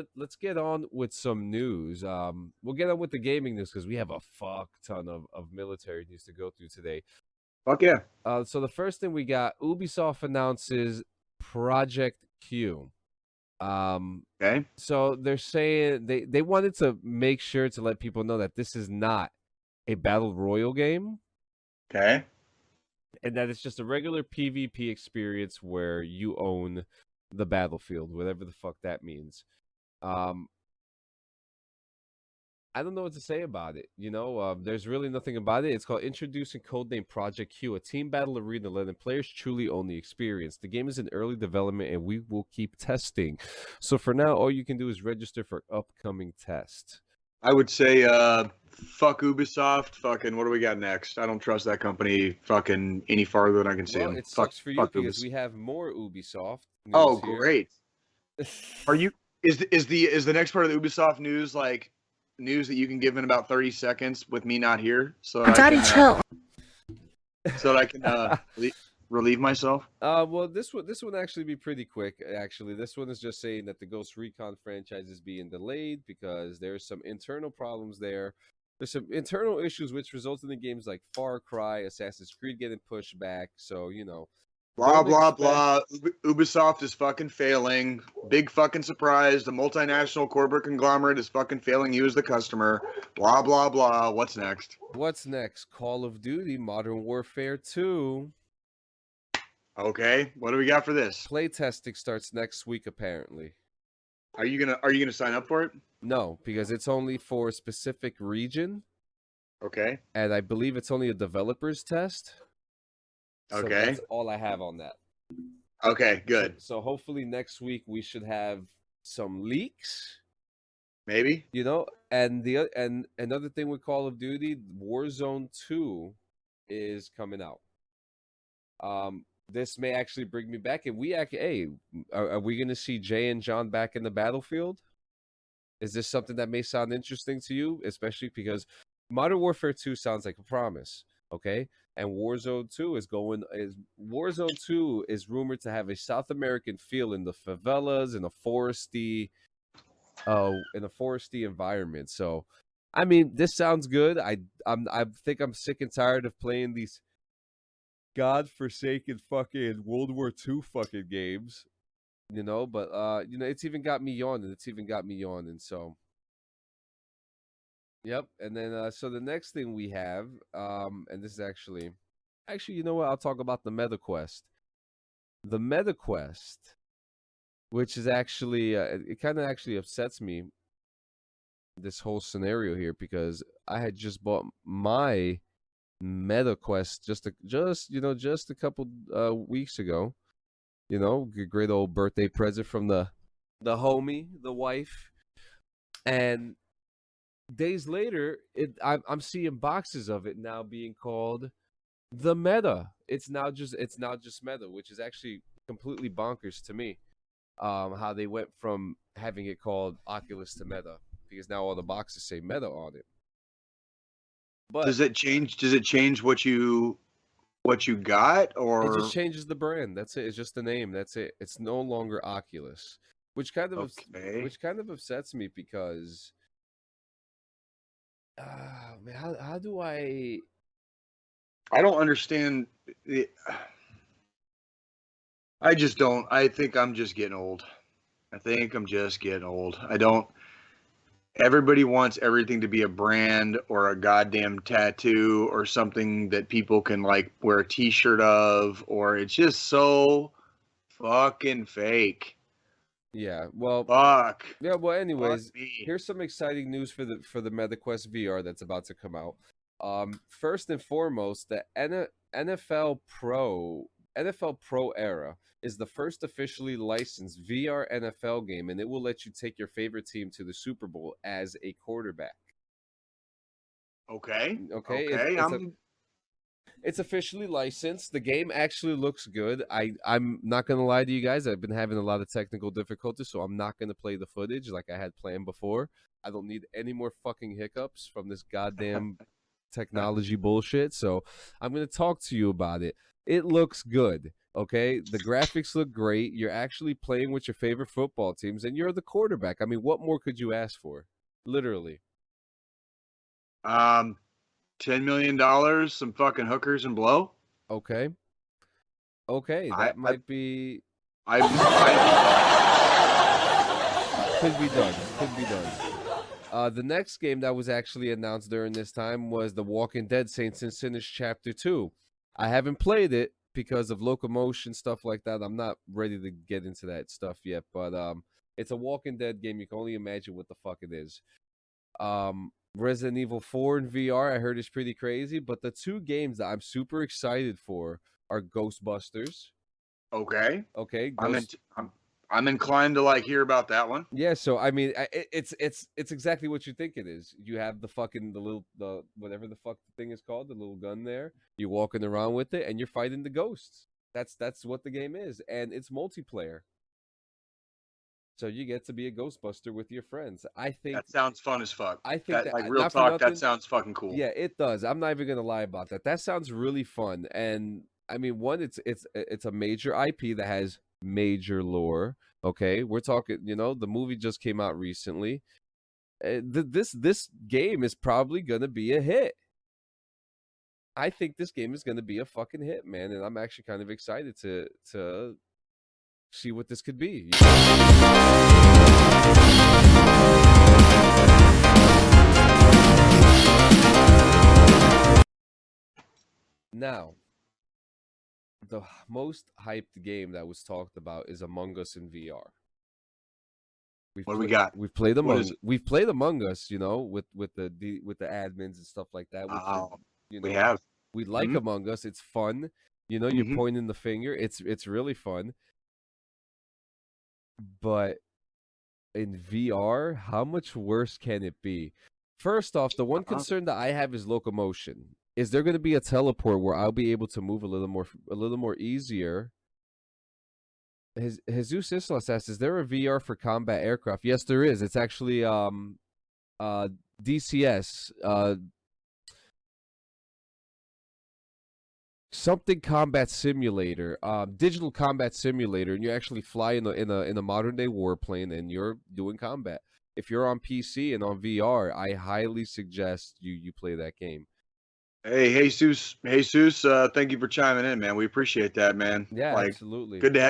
on with some news. We'll get on with the gaming news because we have a fuck ton of military news to go through today. Fuck yeah. So the first thing we got, Ubisoft announces Project Q. Okay. So they're saying they wanted to make sure to let people know that this is not a battle royal game. Okay. And that it's just a regular PvP experience where you own the battlefield, whatever the fuck that means. I don't know what to say about it. You know, there's really nothing about it. It's called Introducing Codename Project Q, a team battle arena letting players truly own the experience. The game is in early development, and we will keep testing. So for now, all you can do is register for upcoming tests. I would say, fuck Ubisoft. Fucking, what do we got next? I don't trust that company fucking any farther than I can see them. It sucks for you because we have more Ubisoft news Oh, here. great. Are you? Is the next part of the Ubisoft news like news that you can give in about 30 seconds with me not here? So Daddy, chill. So that I can relieve myself. Well, this one actually be pretty quick. Actually, this one is just saying that the Ghost Recon franchise is being delayed because there's some internal problems there. There's some internal issues which resulted in games like Far Cry, Assassin's Creed getting pushed back. So you know, blah blah blah. Ubisoft is fucking failing. Big fucking surprise. The multinational corporate conglomerate is fucking failing you as the customer. Blah blah blah. What's next? What's next? Call of Duty Modern Warfare 2. Okay, what do we got for this? Playtesting starts next week, apparently. Are you gonna sign up for it? No, because it's only for a specific region. Okay. And I believe it's only a developer's test. So okay. That's all I have on that. Okay, good. So hopefully next week we should have some leaks. Maybe. You know, and another thing with Call of Duty, Warzone 2 is coming out. This may actually bring me back, and are we going to see Jay and John back in the battlefield? Is this something that may sound interesting to you, especially because Modern Warfare 2 sounds like a promise, okay? And Warzone 2 is rumored to have a South American feel in the favelas, in a foresty environment. So, I mean, this sounds good. I think I'm sick and tired of playing these godforsaken fucking World War II fucking games, you know, but you know, it's even got me yawning. So yep. And then so the next thing we have, and this is actually, you know what, I'll talk about the MetaQuest. The MetaQuest, which is actually it kind of actually upsets me, this whole scenario here, because I had just bought my MetaQuest just a couple weeks ago. You know, great old birthday present from the homie, the wife. And days later, I'm seeing boxes of it now being called the Meta. It's now just Meta, which is actually completely bonkers to me. How they went from having it called Oculus to Meta, because now all the boxes say Meta on it. But does it change what you got, or it just changes the brand? That's it. It's just the name. That's it. It's no longer Oculus, which kind of upsets me, because Man, how do I? I don't understand. I just don't. I think I'm just getting old. I think I'm just getting old. I don't. Everybody wants everything to be a brand or a goddamn tattoo or something that people can like wear a t-shirt of, or it's just so fucking fake. Yeah. Well. Fuck. Yeah. Well. Fuck Anyways, me. here's some exciting news for the MetaQuest VR that's about to come out. First and foremost, the NFL Pro Era is the first officially licensed VR NFL game, and it will let you take your favorite team to the Super Bowl as a quarterback. Okay. Okay. Okay. It's officially licensed. The game actually looks good. I'm not gonna lie to you guys. I've been having a lot of technical difficulties, so I'm not gonna play the footage like I had planned before. I don't need any more fucking hiccups from this goddamn technology bullshit. So I'm gonna talk to you about it. It looks good. Okay, the graphics look great. You're actually playing with your favorite football teams, and you're the quarterback. I mean, what more could you ask for? Literally. $10 million, some fucking hookers and blow. Okay. Okay, that might be. I Could be done. Could be done. The next game that was actually announced during this time was The Walking Dead Saints and Sinners Chapter 2. I haven't played it because of locomotion, stuff like that. I'm not ready to get into that stuff yet, but it's a Walking Dead game. You can only imagine what the fuck it is. Resident Evil 4 in VR, I heard is pretty crazy, but the two games that I'm super excited for are Ghostbusters. Okay. Okay. I'm inclined to like hear about that one. Yeah, so I mean, it's exactly what you think it is. You have the whatever the fuck the thing is called, the little gun there. You're walking around with it, and you're fighting the ghosts. That's what the game is, and it's multiplayer. So you get to be a Ghostbuster with your friends. I think that sounds fun as fuck. I think that like real talk, that sounds fucking cool. Yeah, it does. I'm not even gonna lie about that. That sounds really fun, and I mean, one, it's a major IP that has major lore. Okay, we're talking. The movie just came out recently. This game is probably gonna be a hit. I think this game is gonna be a fucking hit, man, and I'm actually kind of excited to see what this could be. Now, the most hyped game that was talked about is Among Us in VR. What do we got? We've played Among Us, with the admins and stuff like that. We have. We like Among Us. It's fun. You're pointing the finger. It's really fun. But in VR, how much worse can it be? First off, the one concern that I have is locomotion. Is there going to be a teleport where I'll be able to move a little more easier? Jesus Islas asks, is there a VR for combat aircraft? Yes, there is. It's actually DCS, something combat simulator, digital combat simulator, and you actually fly in a modern day warplane and you're doing combat. If you're on PC and on VR, I highly suggest you play that game. Hey, Jesus, thank you for chiming in, man. We appreciate that, man. Yeah, absolutely. Good to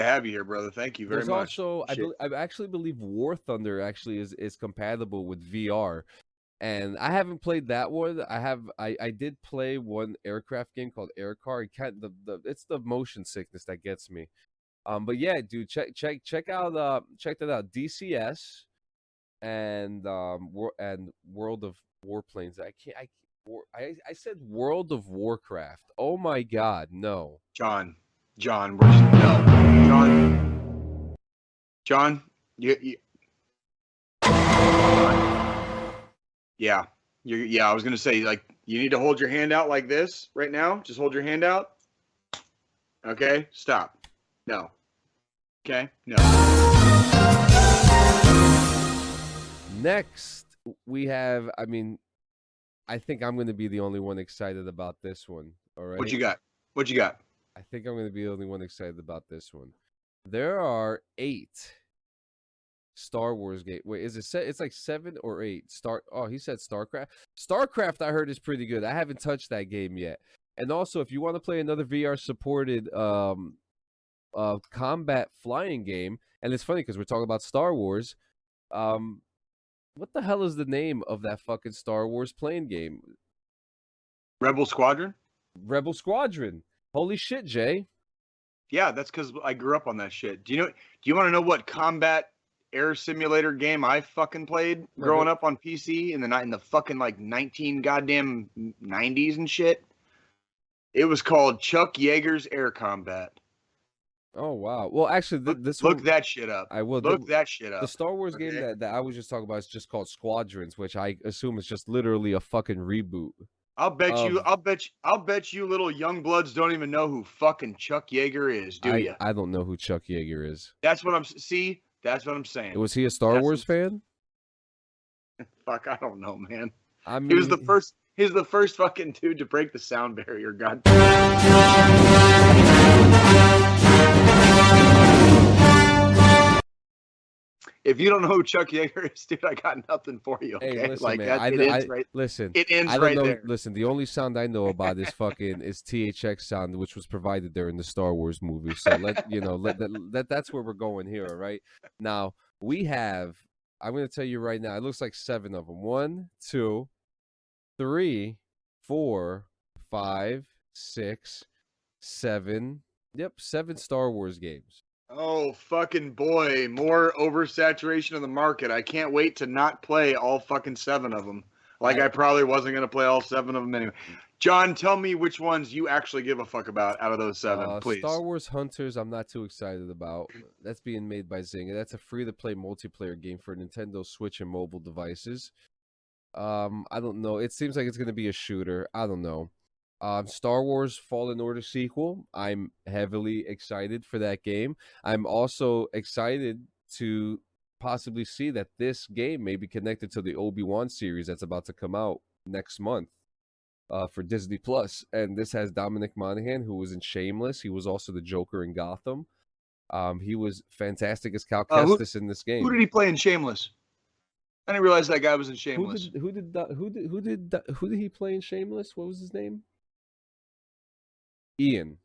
have you here, brother. Thank you very much. Also, I actually believe War Thunder actually is compatible with VR, and I haven't played that one. I did play one aircraft game called Air Car. It's the motion sickness that gets me. But yeah, dude, check that out. DCS and World of Warplanes. I said World of Warcraft. Oh my God, no. John, you. Yeah, I was gonna say, like, you need to hold your hand out like this right now. Just hold your hand out. Okay, stop. No. Okay, no. Next, we have. I think I'm going to be the only one excited about this one. All right. What you got? I think I'm going to be the only one excited about this one. There are 8 Star Wars game. Wait, is it set? It's like 7 or 8. Oh, he said StarCraft. StarCraft, I heard is pretty good. I haven't touched that game yet. And also, if you want to play another VR supported combat flying game, and it's funny because we're talking about Star Wars. What the hell is the name of that fucking Star Wars plane game? Rebel Squadron. Rebel Squadron. Holy shit, Jay. Yeah, that's because I grew up on that shit. Do you want to know what combat air simulator game I fucking played growing up on PC in the fucking like 19 goddamn 90s and shit? It was called Chuck Yeager's Air Combat. Oh wow! Well, actually, look that shit up. I will look that shit up. The Star Wars game that I was just talking about is just called Squadrons, which I assume is just literally a fucking reboot. I'll bet you little young bloods don't even know who fucking Chuck Yeager is, do you? I don't know who Chuck Yeager is. That's what I'm saying. Was he a Star Wars fan? Fuck, I don't know, man. I mean, he was the first fucking dude to break the sound barrier. God. If you don't know who Chuck Yeager is, dude, I got nothing for you. Okay, hey, listen, like man, that, it ends right there. Listen, the only sound I know about is THX sound, which was provided there in the Star Wars movie. So that's where we're going here. All right. Now we have. I'm going to tell you right now. It looks like 7 of them. 1, 2, 3, 4, 5, 6, 7. Yep, 7 Star Wars games. Oh, fucking boy. More oversaturation of the market. I can't wait to not play all fucking 7 of them. Like I probably wasn't going to play all 7 of them anyway. John, tell me which ones you actually give a fuck about out of those 7, please. Star Wars Hunters, I'm not too excited about. That's being made by Zynga. That's a free-to-play multiplayer game for Nintendo Switch and mobile devices. I don't know. It seems like it's going to be a shooter. I don't know. Star Wars Fallen Order sequel. I'm heavily excited for that game. I'm also excited to possibly see that this game may be connected to the Obi-Wan series that's about to come out next month for Disney Plus. And this has Dominic Monaghan, who was in Shameless. He was also the Joker in Gotham. He was fantastic as Cal Kestis in this game. Who did he play in Shameless? I didn't realize that guy was in Shameless. Who did he play in Shameless? What was his name? Ian.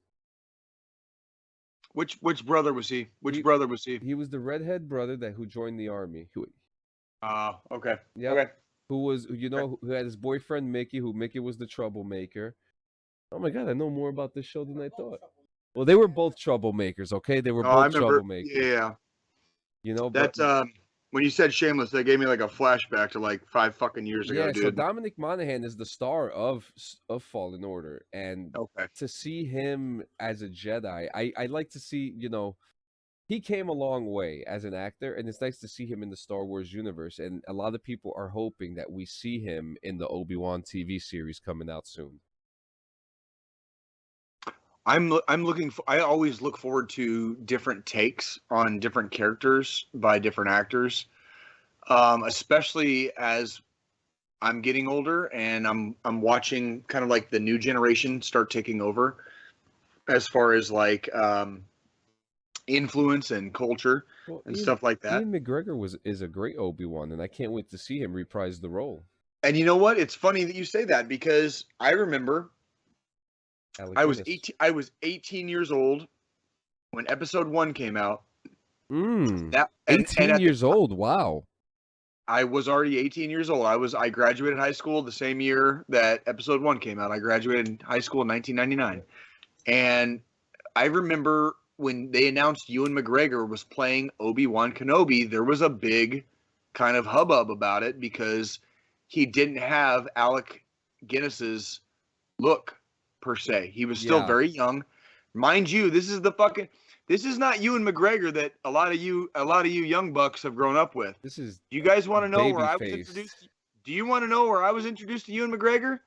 Which brother was he? Brother was he? He was the redhead brother who joined the army. Okay. Yeah. Okay. Who had his boyfriend Mickey, Mickey was the troublemaker. Oh my god, I know more about this show than I thought. Well, they were both troublemakers, okay? They were both troublemakers. Yeah. You know, that's when you said Shameless, that gave me like a flashback to like 5 fucking years ago, dude. So Dominic Monaghan is the star of Fallen Order, and to see him as a Jedi, I like to see, he came a long way as an actor, and it's nice to see him in the Star Wars universe, and a lot of people are hoping that we see him in the Obi-Wan TV series coming out soon. I always look forward to different takes on different characters by different actors, especially as I'm getting older and I'm watching kind of like the new generation start taking over as far as like influence and culture and stuff like that. Ian McGregor is a great Obi-Wan, and I can't wait to see him reprise the role. And you know what? It's funny that you say that, because I remember I was 18 years old when episode 1 came out. 18 years old. Wow. I was already 18 years old. I graduated high school the same year that episode 1 came out. I graduated high school in 1999. And I remember when they announced Ewan McGregor was playing Obi-Wan Kenobi, there was a big kind of hubbub about it because he didn't have Alec Guinness's look per se. He was still very young. Mind you, this is not Ewan McGregor that a lot of you young bucks have grown up with. This is you guys want to know where I was introduced? Do you want to know where I was introduced to Ewan McGregor?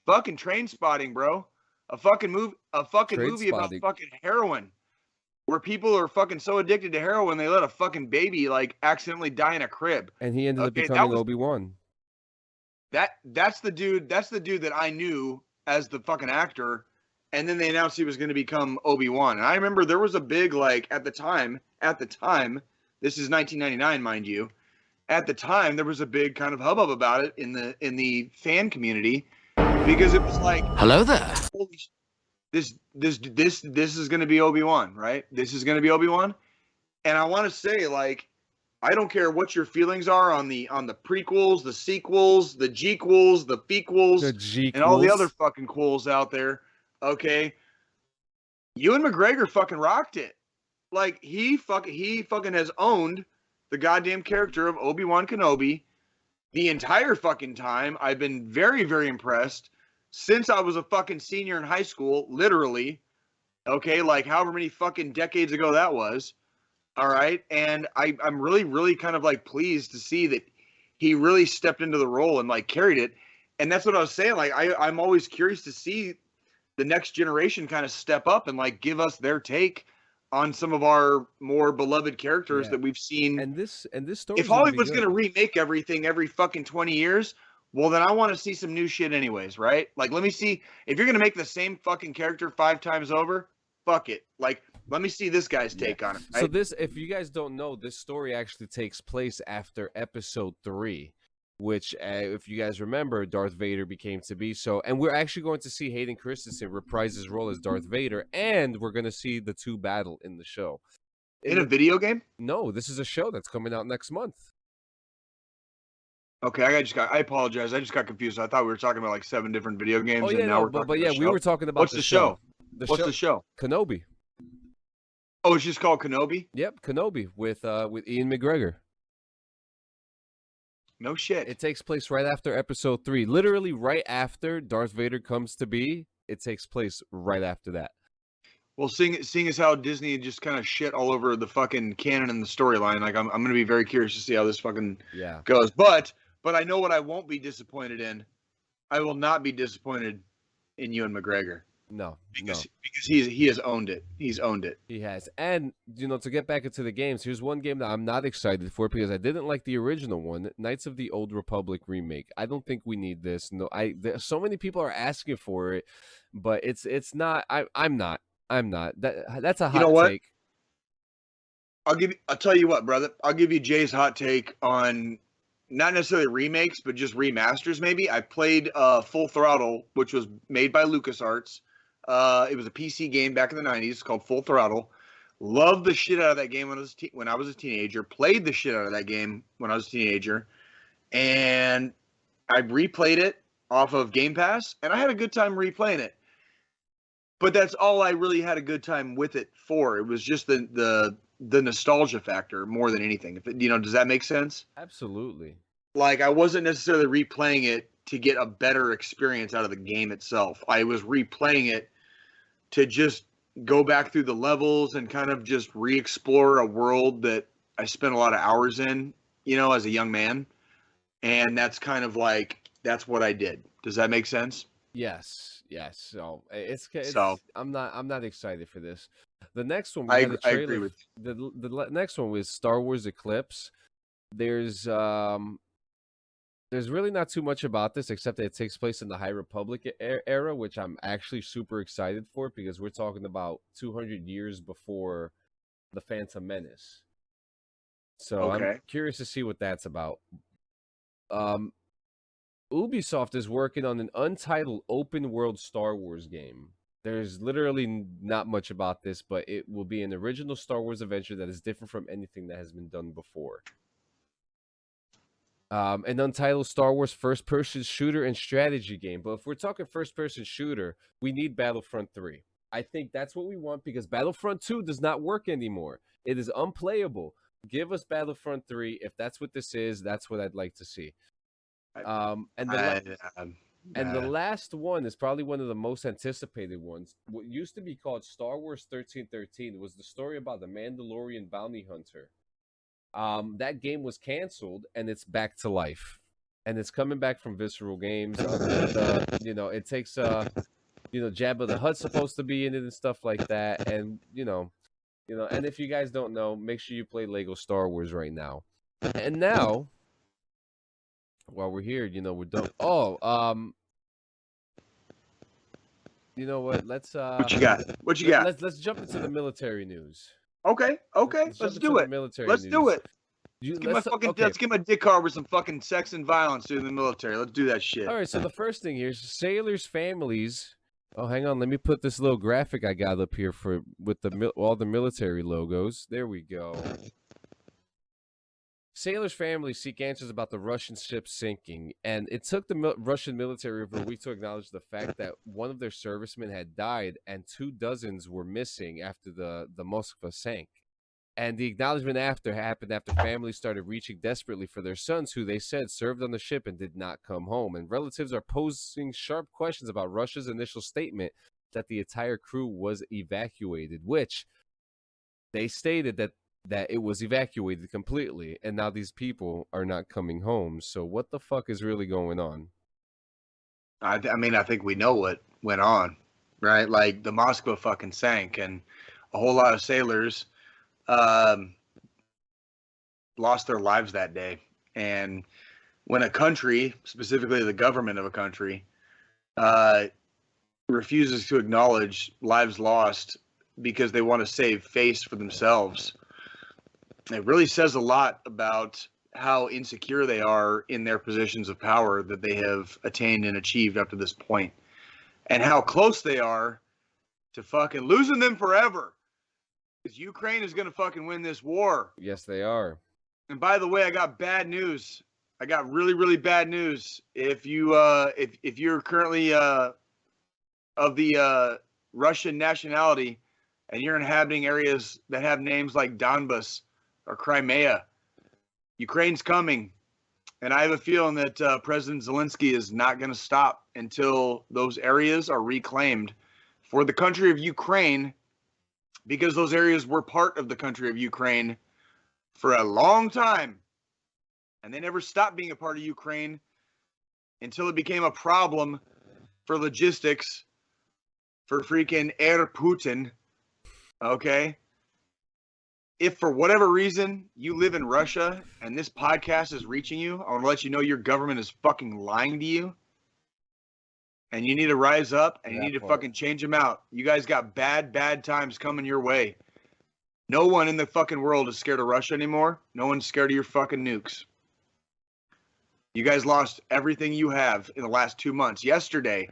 Fucking Train Spotting, bro. A fucking movie about fucking heroin. Where people are fucking so addicted to heroin they let a fucking baby like accidentally die in a crib. And he ended up becoming Obi-Wan. That's the dude that I knew as the fucking actor, and then they announced he was going to become Obi-Wan. And I remember there was a big, like, at the time, This is 1999, mind you. At the time, there was a big kind of hubbub about it in the fan community because it was like, hello there. This is going to be Obi-Wan, right? This is going to be Obi-Wan, and I want to say, like, I don't care what your feelings are on the prequels, the sequels, the Jequels, the fequels, and all the other fucking quels out there. Okay, Ewan McGregor fucking rocked it. Like he fucking has owned the goddamn character of Obi-Wan Kenobi the entire fucking time. I've been very, very impressed since I was a fucking senior in high school, literally. Okay, like however many fucking decades ago that was. All right, and I'm really, really kind of like pleased to see that he really stepped into the role and like carried it. And that's what I was saying. Like I'm always curious to see the next generation kind of step up and like give us their take on some of our more beloved characters that we've seen. And this story. If Hollywood's going to remake everything every fucking 20 years, well, then I want to see some new shit anyways, right? Like, let me see. If you're going to make the same fucking character 5 times over, fuck it. Like, let me see this guy's take on it. Right? So this, if you guys don't know, this story actually takes place after episode 3, which, if you guys remember, Darth Vader became to be. So, and we're actually going to see Hayden Christensen reprise his role as Darth Vader, and we're going to see the two battle in the show. In a video game? No, this is a show that's coming out next month. Okay, I apologize. I just got confused. I thought we were talking about like 7 different video games. Oh, yeah, and now no, we're talking but about yeah, we were talking about What's the show? What's the show? Kenobi. Oh, it's just called Kenobi? Yep, Kenobi with Ian McGregor. No shit. It takes place right after episode 3. Literally right after Darth Vader comes to be, it takes place right after that. Well, seeing as how Disney just kind of shit all over the fucking canon and the storyline, like I'm going to be very curious to see how this fucking goes. But I know what I won't be disappointed in. I will not be disappointed in Ewan McGregor. No, because he has owned it. He's owned it. He has. And, to get back into the games, here's one game that I'm not excited for because I didn't like the original one, Knights of the Old Republic remake. I don't think we need this. No, so many people are asking for it, but it's not. I'm not. That's a hot take. I'll tell you what, brother. I'll give you Jay's hot take on not necessarily remakes, but just remasters. Maybe I played Full Throttle, which was made by LucasArts. It was a PC game back in the 90s called Full Throttle. Loved the shit out of that game when I was a teenager. Played the shit out of that game when I was a teenager. And I replayed it off of Game Pass, and I had a good time replaying it. But that's all I really had a good time with it for. It was just the nostalgia factor more than anything. Does that make sense? Absolutely. Like, I wasn't necessarily replaying it to get a better experience out of the game itself. I was replaying it to just go back through the levels and kind of just re-explore a world that I spent a lot of hours in, as a young man. And that's kind of like, that's what I did. Does that make sense? Yes. So it's I'm not excited for this. The next one, I agree with you. The next one was Star Wars Eclipse. There's really not too much about this except that it takes place in the High Republic era, which I'm actually super excited for because we're talking about 200 years before the Phantom Menace. So I'm curious to see what that's about. Ubisoft is working on an untitled open-world Star Wars game. There's literally not much about this, but it will be an original Star Wars adventure that is different from anything that has been done before. An untitled Star Wars first-person shooter and strategy game. But if we're talking first-person shooter, we need Battlefront 3. I think that's what we want because Battlefront 2 does not work anymore. It is unplayable. Give us Battlefront 3. If that's what this is, that's what I'd like to see. And the last one is probably one of the most anticipated ones. What used to be called Star Wars 1313 was the story about the Mandalorian bounty hunter. That game was canceled and it's back to life, and it's coming back from Visceral Games. It takes Jabba the Hutt's supposed to be in it and stuff like that, and and if you guys don't know, make sure you play Lego Star Wars right now. And now, while we're here, we're done. You know what? Let's what you got? Let's jump into the military news. Okay, let's jump do into the it. military Let's news. do it. Okay. Let's get my dick hard with some fucking sex and violence in the military. Let's do that shit. All right, so the first thing here is sailors' families. Oh, hang on. Let me put this little graphic I got up here with all the military logos. There we go. Sailors' families seek answers about the Russian ship sinking, and it took the Russian military over a week to acknowledge the fact that one of their servicemen had died and 24 were missing after the Moskva sank. And the acknowledgement happened after families started reaching desperately for their sons, who they said served on the ship and did not come home. And relatives are posing sharp questions about Russia's initial statement that the entire crew was evacuated, which they stated that it was evacuated completely, and now these people are not coming home. So what the fuck is really going on? I mean, I think we know what went on, right? Like the Moskva fucking sank, and a whole lot of sailors lost their lives that day. And when a country, specifically the government of a country, refuses to acknowledge lives lost because they want to save face for themselves, it really says a lot about how insecure they are in their positions of power that they have attained and achieved up to this point, and how close they are to fucking losing them forever. Because Ukraine is going to fucking win this war. Yes, they are. And by the way, I got bad news. I got really, really bad news. If you if you're currently of the Russian nationality and you're inhabiting areas that have names like Donbas or Crimea, Ukraine's coming. And I have a feeling that President Zelensky is not going to stop until those areas are reclaimed for the country of Ukraine, because those areas were part of the country of Ukraine for a long time. And they never stopped being a part of Ukraine until it became a problem for logistics for freaking Air Putin. Okay? If for whatever reason you live in Russia and this podcast is reaching you, I want to let you know your government is fucking lying to you. And you need to rise up and you need to fucking change them out. You guys got bad times coming your way. No one in the fucking world is scared of Russia anymore. No one's scared of your fucking nukes. You guys lost everything you have in the last 2 months. Yesterday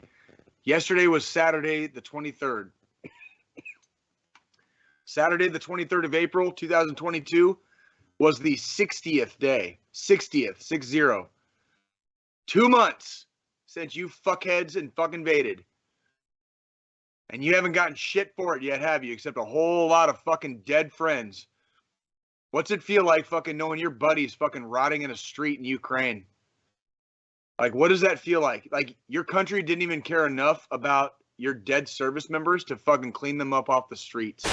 was Saturday the 23rd. Saturday the 23rd of April, 2022 was the 60th day. 60th, 60. 2 months since you fuckheads and fucking invaded. And you haven't gotten shit for it yet, have you? Except a whole lot of fucking dead friends. What's it feel like fucking knowing your buddy's fucking rotting in a street in Ukraine? Like, what does that feel like? Like, your country didn't even care enough about your dead service members to fucking clean them up off the streets.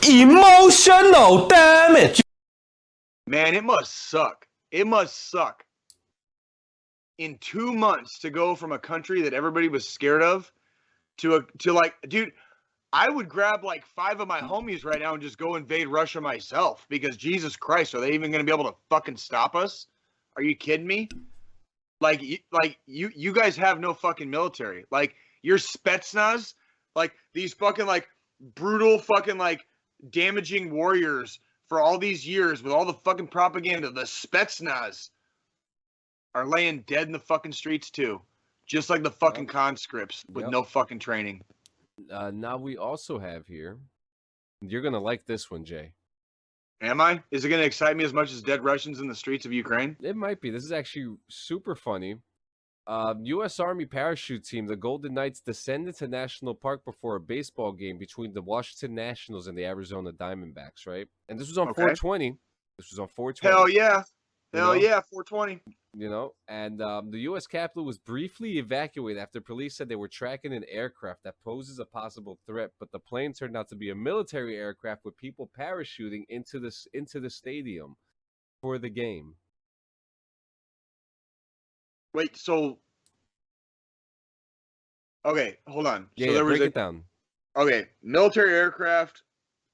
Emotional damage! Man, it must suck. It must suck. In 2 months to go from a country that everybody was scared of to like, dude, I would grab like 5 of my homies right now and just go invade Russia myself, because Jesus Christ, are they even going to be able to fucking stop us? Are you kidding me? Like you guys have no fucking military. Like, your Spetsnaz, like these fucking like brutal fucking like damaging warriors for all these years with all the fucking propaganda, the Spetsnaz are laying dead in the fucking streets too. Just like the fucking conscripts with no fucking training. Now we also have here, you're going to like this one, Jay. Am I? Is it going to excite me as much as dead Russians in the streets of Ukraine? It might be. This is actually super funny. U.S. Army parachute team, the Golden Knights, descended to National Park before a baseball game between the Washington Nationals and the Arizona Diamondbacks, right? And this was on 420. This was on 420. Hell yeah. Hell yeah, 420. You know, and the U.S. Capitol was briefly evacuated after police said they were tracking an aircraft that poses a possible threat, but the plane turned out to be a military aircraft with people parachuting into the stadium for the game. Wait, so okay, hold on. Yeah, so there was break it down. Okay, military aircraft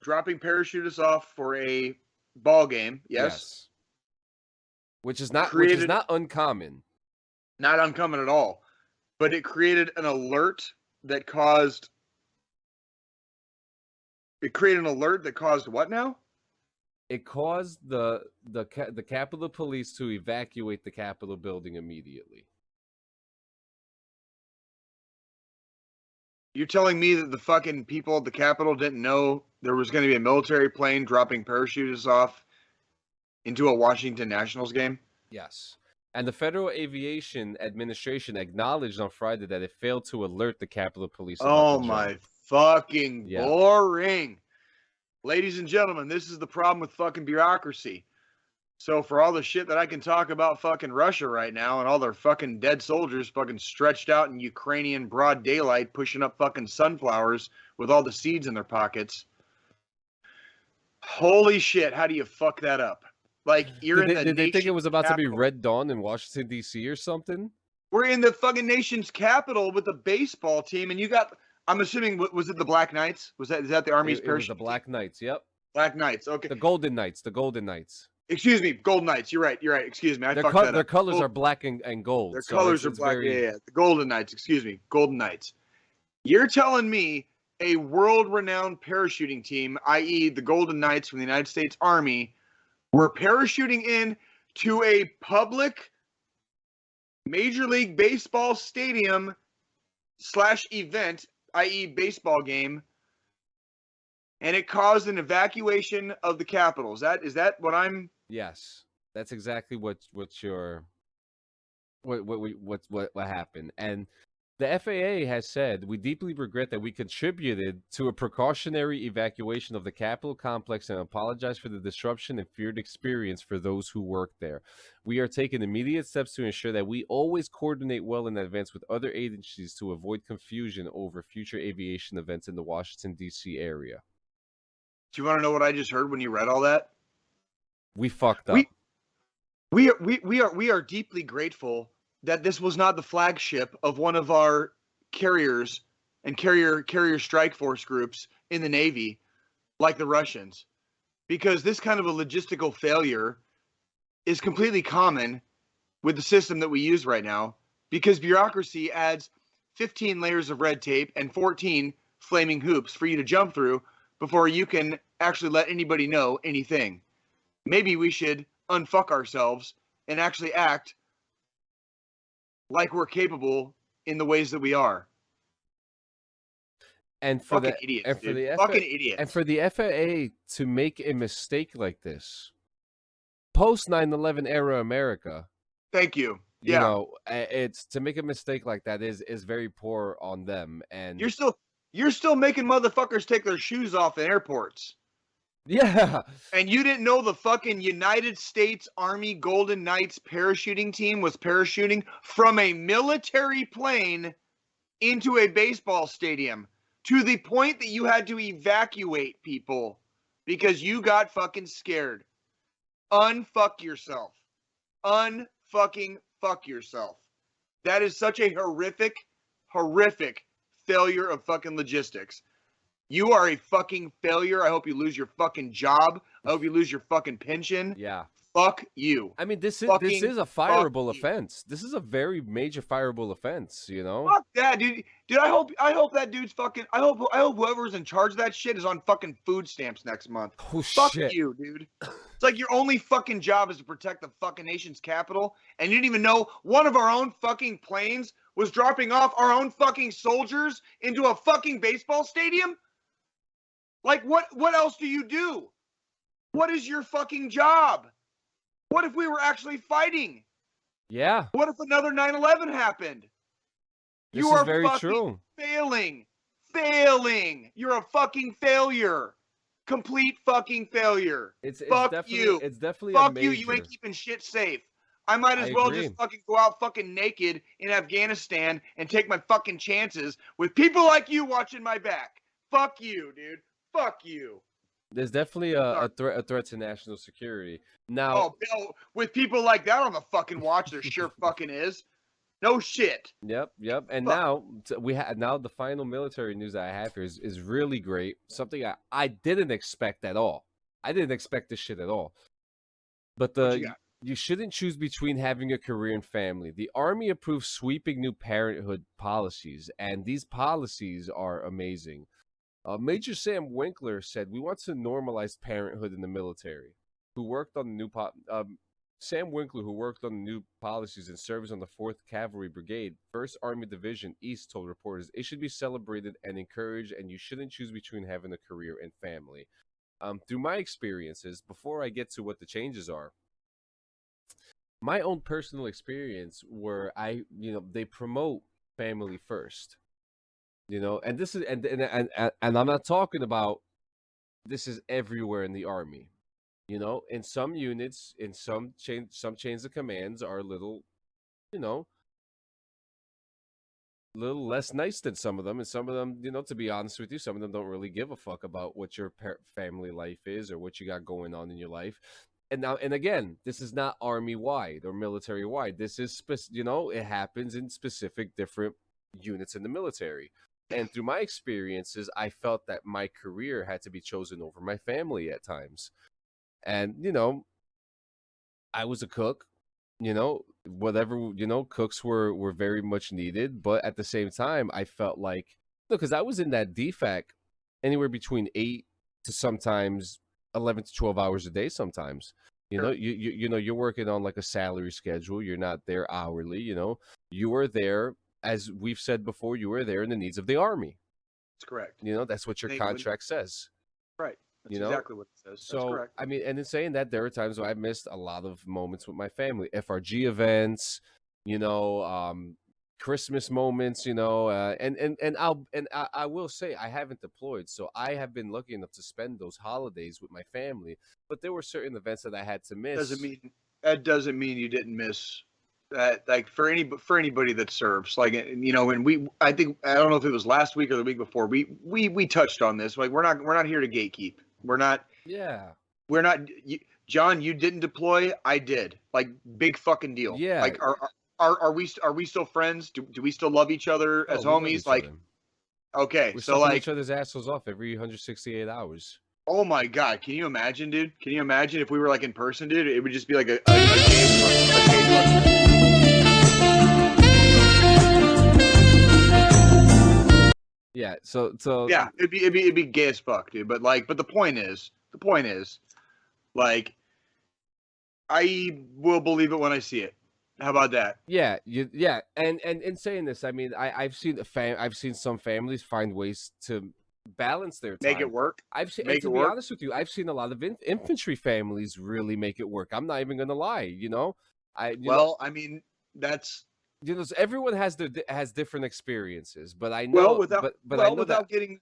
dropping parachutists off for a ball game. Yes. Which is not uncommon. Not uncommon at all. But it created an alert that caused It created an alert that caused what now? It caused the Capitol Police to evacuate the Capitol building immediately. You're telling me that the fucking people at the Capitol didn't know there was going to be a military plane dropping parachutes off into a Washington Nationals game? Yes. And the Federal Aviation Administration acknowledged on Friday that it failed to alert the Capitol Police about Oh the my jump. fucking boring. Ladies and gentlemen, this is the problem with fucking bureaucracy. So for all the shit that I can talk about fucking Russia right now and all their fucking dead soldiers fucking stretched out in Ukrainian broad daylight pushing up fucking sunflowers with all the seeds in their pockets. Holy shit, how do you fuck that up? Like, you're Did they think it was about to be Red Dawn in Washington, D.C. or something? We're in the fucking nation's capital with the baseball team, and you got, I'm assuming, was it the Black Knights? Is that the Army's parachute? It was the Black Knights, yep. Black Knights, okay. The Golden Knights. Excuse me, Golden Knights. You're right. Excuse me, I fucked that up. Their colors are black and gold. Their colors are black. Yeah. The Golden Knights. Excuse me, Golden Knights. You're telling me a world-renowned parachuting team, i.e., the Golden Knights from the United States Army, were parachuting in to a public Major League Baseball stadium / event, i.e., baseball game, and it caused an evacuation of the Capitol. Is that what I'm? Yes, that's exactly what happened. And the FAA has said, we deeply regret that we contributed to a precautionary evacuation of the Capitol complex and apologize for the disruption and feared experience for those who work there. We are taking immediate steps to ensure that we always coordinate well in advance with other agencies to avoid confusion over future aviation events in the Washington, D.C. area. Do you want to know what I just heard when you read all that? We fucked up. We are deeply grateful that this was not the flagship of one of our carriers and carrier strike force groups in the Navy, like the Russians, because this kind of a logistical failure is completely common with the system that we use right now, because bureaucracy adds 15 layers of red tape and 14 flaming hoops for you to jump through before you can actually let anybody know anything. Maybe we should unfuck ourselves and actually act like we're capable in the ways that we are. And for fucking the FAA to make a mistake like this, post 9/11 era America. Thank you. Yeah. You know, it's to make a mistake like that is very poor on them. And you're still making motherfuckers take their shoes off in airports. Yeah. And you didn't know the fucking United States Army Golden Knights parachuting team was parachuting from a military plane into a baseball stadium to the point that you had to evacuate people because you got fucking scared. Unfuck yourself. Unfucking fuck yourself. That is such a horrific failure of fucking logistics. You are a fucking failure. I hope you lose your fucking job. I hope you lose your fucking pension. Yeah. Fuck you. I mean, this is a fireable offense. This is a very major fireable offense, you know? Fuck that, dude. Dude, I hope that dude's fucking I hope whoever's in charge of that shit is on fucking food stamps next month. Oh, fuck shit. you, dude. It's like your only fucking job is to protect the fucking nation's capital, and you didn't even know one of our own fucking planes was dropping off our own fucking soldiers into a fucking baseball stadium? Like, what else do you do? What is your fucking job? What if we were actually fighting? Yeah. What if another 9/11 happened? This You is are very fucking true. Failing. You're a fucking failure. Complete fucking failure. Fuck you. It's definitely Fuck a major. you ain't keeping shit safe. I might as I well agree. just fucking go out fucking naked in Afghanistan and take my fucking chances with people like you watching my back. Fuck you, dude. Fuck you. There's definitely a threat to national security. Now, with people like that on the fucking watch, there sure fucking is. No shit. Yep. And now the final military news that I have here is really great. Something I didn't expect at all. I didn't expect this shit at all. But you shouldn't choose between having a career and family. The Army approved sweeping new parenthood policies, and these policies are amazing. Major Sam Winkler said, "We want to normalize parenthood in the military." Who worked on the new Sam Winkler, who worked on the new policies and serves on the 4th Cavalry Brigade, 1st Army Division East, told reporters it should be celebrated and encouraged, and you shouldn't choose between having a career and family. Through my experiences, before I get to what the changes are, my own personal experience where they promote family first, and this is and I'm not talking about this is everywhere in the Army. In some units, in some chains of commands are a little, little less nice than some of them, and some of them, to be honest with you, some of them don't really give a fuck about what your family life is or what you got going on in your life. And now, and again, this is not Army wide or military wide. This is it happens in specific different units in the military. And through my experiences, I felt that my career had to be chosen over my family at times. And, I was a cook, whatever, cooks were very much needed. But at the same time, I felt like, because I was in that DFAC anywhere between 8 to sometimes 11 to 12 hours a day sometimes. You're working on like a salary schedule. You're not there hourly, you are there, as we've said before, you are there in the needs of the Army. That's correct. That's what your contract says. Right. That's exactly what it says. So, that's correct. I mean, and in saying that, there are times where I missed a lot of moments with my family, FRG events, Christmas moments, and I will say I haven't deployed, so I have been lucky enough to spend those holidays with my family. But there were certain events that I had to miss. That doesn't mean you didn't miss that. Like for anybody that serves, like when I don't know if it was last week or the week before, we touched on this. Like we're not here to gatekeep. We're not. Yeah. We're not. John, you didn't deploy. I did. Like big fucking deal. Yeah. Like are we still friends? Do we still love each other as homies? Like, okay, we're so like each other's assholes off every 168 hours. Oh my God, can you imagine, dude? Can you imagine if we were like in person, dude? It would just be like a game. Yeah, so yeah, it'd be gay as fuck, dude. But the point is, like, I will believe it when I see it. How about that? Yeah, and in saying this, I mean, I've seen some families find ways to balance their time. Make it work. To be honest with you, I've seen a lot of infantry families really make it work. I'm not even gonna lie, I mean, that's. Everyone has different experiences, but I know without getting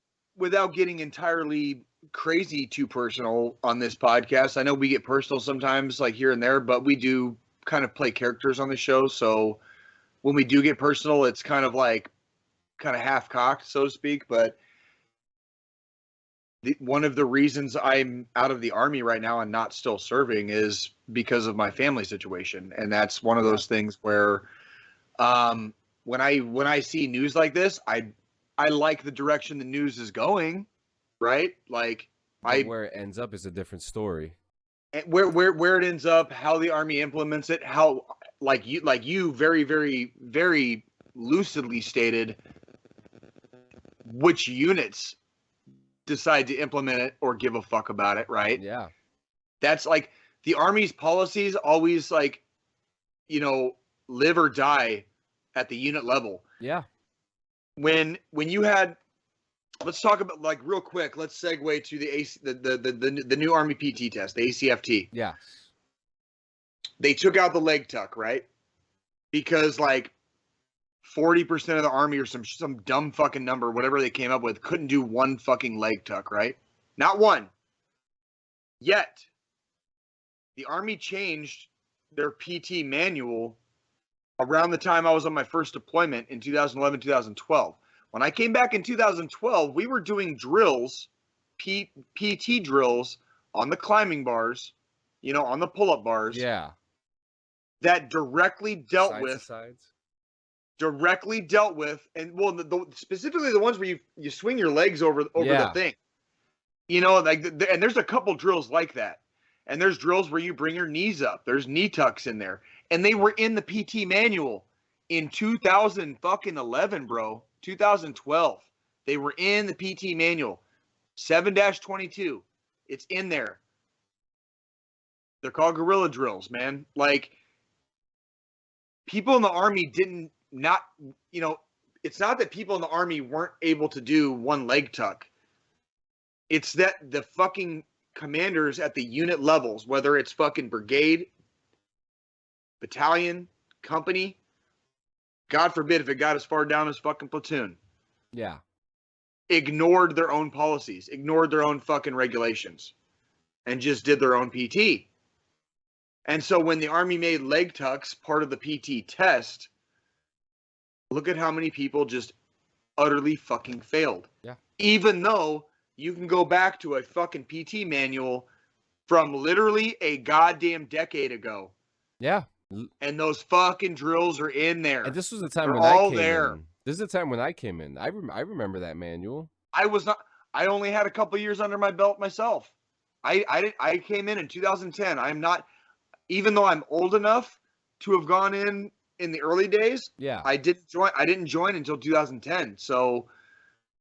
entirely crazy too personal on this podcast. I know we get personal sometimes, like here and there, but we do kind of play characters on the show. So when we do get personal, it's kind of half cocked, so to speak. But one of the reasons I'm out of the Army right now and not still serving is because of my family situation, and that's one of those things where. When I see news like this, I like the direction the news is going, right? Like where it ends up is a different story. Where it ends up, how the Army implements it, how like you very, very, very lucidly stated which units decide to implement it or give a fuck about it, right? Yeah. That's like the Army's policies always live or die at the unit level. Yeah. When you had, let's talk about real quick. Let's segue to the new Army PT test, the ACFT. Yeah. They took out the leg tuck, right? Because 40% of the Army or some dumb fucking number, whatever they came up with, couldn't do one fucking leg tuck, right? Not one. Yet the Army changed their PT manual around the time I was on my first deployment in 2011, 2012. When I came back in 2012, we were doing drills, PT drills on the climbing bars, on the pull-up bars. Yeah. That directly dealt sides. And specifically the ones where you swing your legs over the thing. And there's a couple drills like that. And there's drills where you bring your knees up. There's knee tucks in there. And they were in the PT manual in 2011, bro. 2012. They were in the PT manual. 7-22. It's in there. They're called guerrilla drills, man. Like, people in the Army it's not that people in the Army weren't able to do one leg tuck. It's that the fucking commanders at the unit levels, whether it's fucking brigade, battalion, company, God forbid if it got as far down as fucking platoon. Yeah. Ignored their own policies, ignored their own fucking regulations, and just did their own PT. And so when the Army made leg tucks part of the PT test, look at how many people just utterly fucking failed. Yeah. Even though you can go back to a fucking PT manual from literally a goddamn decade ago. Yeah. And those fucking drills are in there. And this was the time They're when all I came there. in. This is the time when I came in. I remember that manual. I only had a couple years under my belt myself. I came in 2010. I'm not, even though I'm old enough to have gone in the early days. Yeah. I didn't join until 2010. So,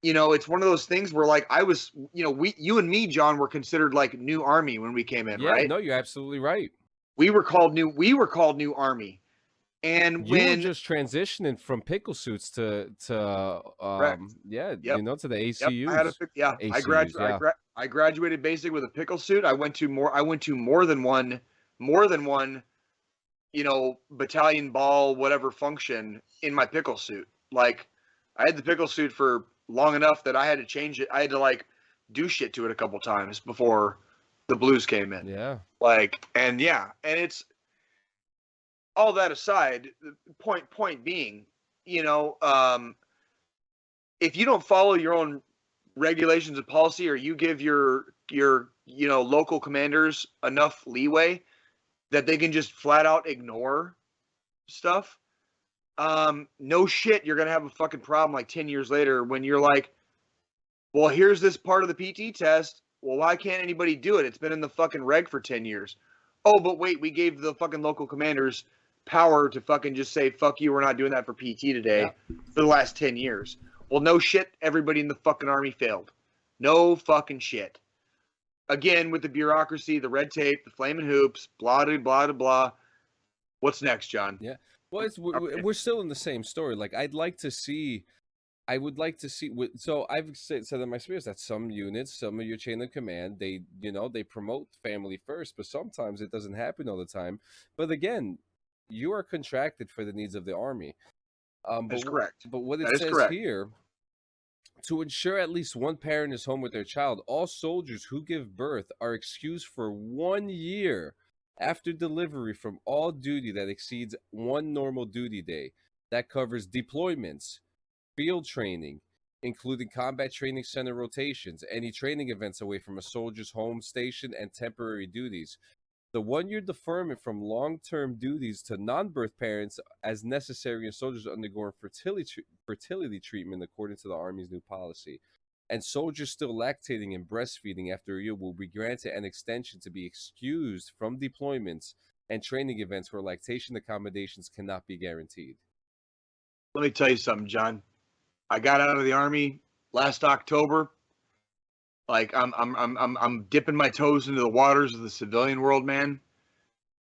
it's one of those things where, like, I was, you and me, John, were considered like new Army when we came in, right? No, you're absolutely right. We were called new Army. And you when were just transitioning from pickle suits to to the ACUs. Yep. ACUs, I graduated basic with a pickle suit. I went to more than one battalion ball, whatever function in my pickle suit. Like, I had the pickle suit for long enough that I had to change it. I had to, like, do shit to it a couple times before the blues came in. Yeah. And it's all that aside, point being, if you don't follow your own regulations and policy, or you give your local commanders enough leeway that they can just flat out ignore stuff, no shit, you're going to have a fucking problem like 10 years later when you're like, well, here's this part of the PT test. Well, why can't anybody do it? It's been in the fucking reg for 10 years. Oh, but wait, we gave the fucking local commanders power to fucking just say, fuck you, we're not doing that for PT today for the last 10 years. Well, no shit, everybody in the fucking Army failed. No fucking shit. Again, with the bureaucracy, the red tape, the flaming hoops, blah, blah, blah, blah. What's next, John? Yeah. Well, we're still in the same story. Like, I would like to see. So I've said in my experience that some units, some of your chain of command, they promote family first, but sometimes it doesn't happen all the time. But again, you are contracted for the needs of the Army. That's correct. But what it says here, to ensure at least one parent is home with their child, all soldiers who give birth are excused for 1 year after delivery from all duty that exceeds one normal duty day. That covers deployments, field training, including combat training center rotations, any training events away from a soldier's home station, and temporary duties. The 1 year deferment from long-term duties to non-birth parents as necessary in soldiers undergoing fertility treatment according to the Army's new policy. And soldiers still lactating and breastfeeding after a year will be granted an extension to be excused from deployments and training events where lactation accommodations cannot be guaranteed. Let me tell you something, John. I got out of the Army last October. Like, I'm dipping my toes into the waters of the civilian world, man.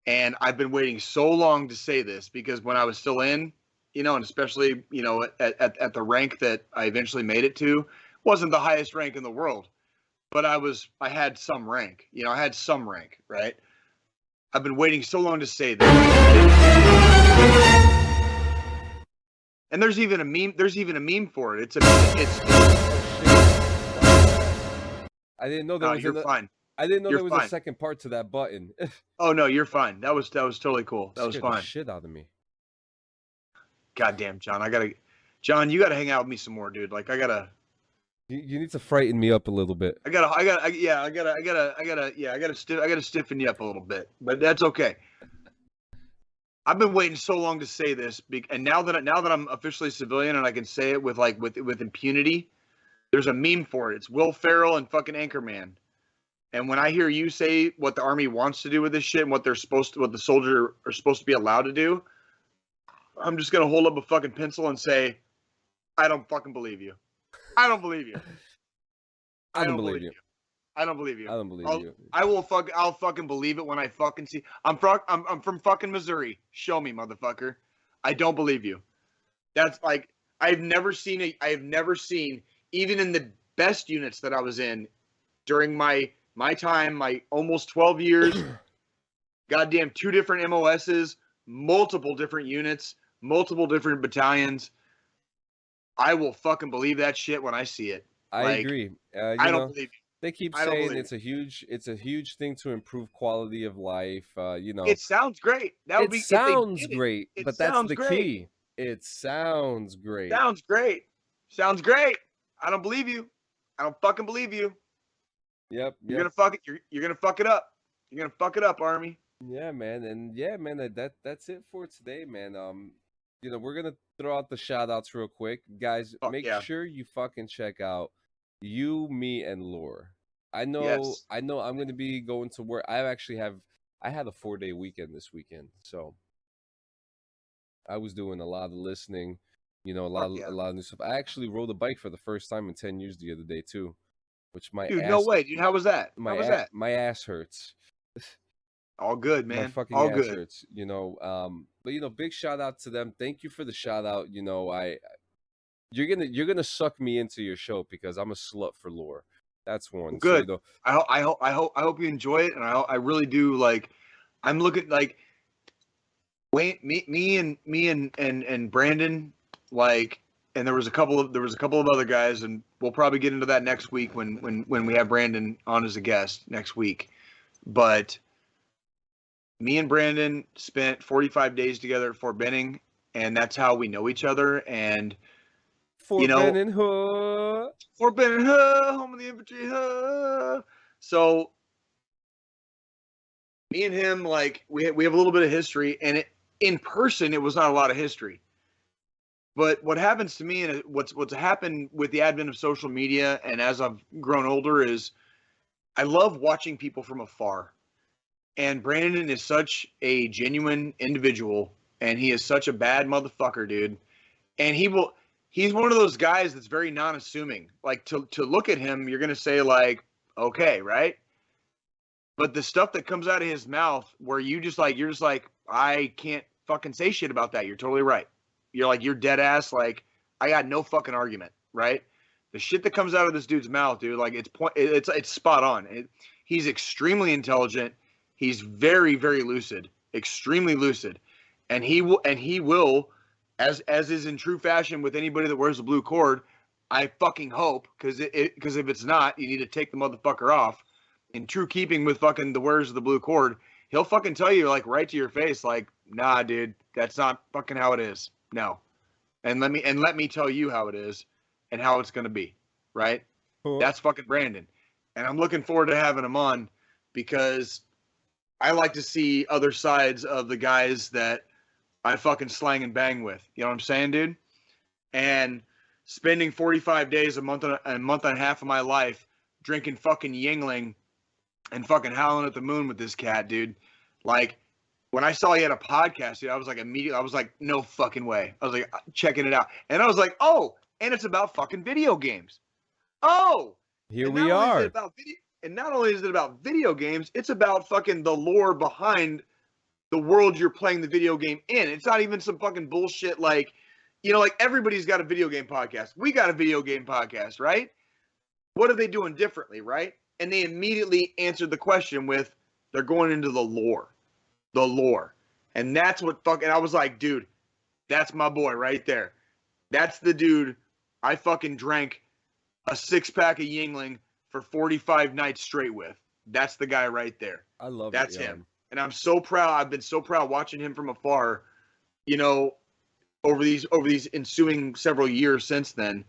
And I've been waiting so long to say this because when I was still in, and especially, at the rank that I eventually made it to, wasn't the highest rank in the world, but I had some rank, I had some rank, right? I've been waiting so long to say this. And there's even a meme for it. I didn't know there was fine. I didn't know there was a second part to that button. Oh no, you're fine. That was totally cool. That was fine. The shit out of me. Goddamn, John, John, you gotta hang out with me some more, dude. Like, You need to frighten me up a little bit. I gotta stiffen you up a little bit, but that's okay. I've been waiting so long to say this, and now that I'm officially civilian and I can say it with impunity, there's a meme for it. It's Will Ferrell and fucking Anchorman. And when I hear you say what the Army wants to do with this shit and what the soldier are supposed to be allowed to do, I'm just gonna hold up a fucking pencil and say, I don't fucking believe you. I don't believe you. I don't believe you. I don't believe you. I don't believe you. I'll fucking believe it when I fucking see. I'm from fucking Missouri. Show me, motherfucker. I don't believe you. That's like I have never seen even in the best units that I was in during my time, my almost 12 years. Goddamn, 2 different MOSs, multiple different units, multiple different battalions. I will fucking believe that shit when I see it. I agree. I don't believe you. They keep saying it's a huge thing to improve quality of life. It sounds great. That would be sounds great, but that's the key. It sounds great. Sounds great. Sounds great. I don't believe you. I don't fucking believe you. Yep. You're gonna fuck it. You're gonna fuck it up. You're gonna fuck it up, Army. Yeah, man, and yeah, man, that's it for today, man. We're gonna throw out the shout outs real quick, guys. Make sure you fucking check out You, Me, and Lore. I know I'm gonna be going to work. I had a 4-day weekend this weekend, so I was doing a lot of listening. A lot of new stuff. I actually rode a bike for the first time in 10 years the other day too, which no way, dude. How was that? My ass hurts. All good, man. My fucking all ass good. hurts, but big shout out to them. Thank you for the shout out. You're gonna suck me into your show because I'm a slut for lore. That's one. Good. So, I hope you enjoy it, and I really do. Like, I'm looking like Wayne, me and Brandon, like, and there was a couple of other guys, and we'll probably get into that next week when we have Brandon on as a guest next week, but. Me and Brandon spent 45 days together at Fort Benning, and that's how we know each other. And Fort Benning, home of the infantry, huh? So me and him, like, we have a little bit of history, and in person it was not a lot of history. But what happens to me, and what's happened with the advent of social media, and as I've grown older, is I love watching people from afar. And Brandon is such a genuine individual, and he is such a bad motherfucker, dude. And he's one of those guys that's very non-assuming. Like, to look at him, you're gonna say, like, okay, right? But the stuff that comes out of his mouth, where you're just like, I can't fucking say shit about that. You're totally right. You're dead ass. Like, I got no fucking argument, right? The shit that comes out of this dude's mouth, dude, like, it's spot on. He's extremely intelligent. He's very, very lucid, extremely lucid, and he will, as is in true fashion with anybody that wears a blue cord. I fucking hope, because if it's not, you need to take the motherfucker off. In true keeping with fucking the wearers of the blue cord, he'll fucking tell you, like, right to your face, like, nah, dude, that's not fucking how it is. No, and let me tell you how it is, and how it's gonna be, right? Cool. That's fucking Brandon, and I'm looking forward to having him on, because I like to see other sides of the guys that I fucking slang and bang with. You know what I'm saying, dude? And spending 45 days, a month and a half of my life drinking fucking Yingling and fucking howling at the moon with this cat, dude. Like, when I saw he had a podcast, dude, I was like, no fucking way. I was like, checking it out. And I was like, oh, and it's about fucking video games. Oh, here we are. And not only is it about video games, it's about fucking the lore behind the world you're playing the video game in. It's not even some fucking bullshit like, like, everybody's got a video game podcast. We got a video game podcast, right? What are they doing differently, right? And they immediately answered the question with, they're going into the lore. The lore. And that's what fucking, I was like, dude, that's my boy right there. That's the dude I fucking drank a 6-pack of Yingling for 45 nights straight with. That's the guy right there. I love That's him. And I'm so proud. I've been so proud watching him from afar, over these ensuing several years since then,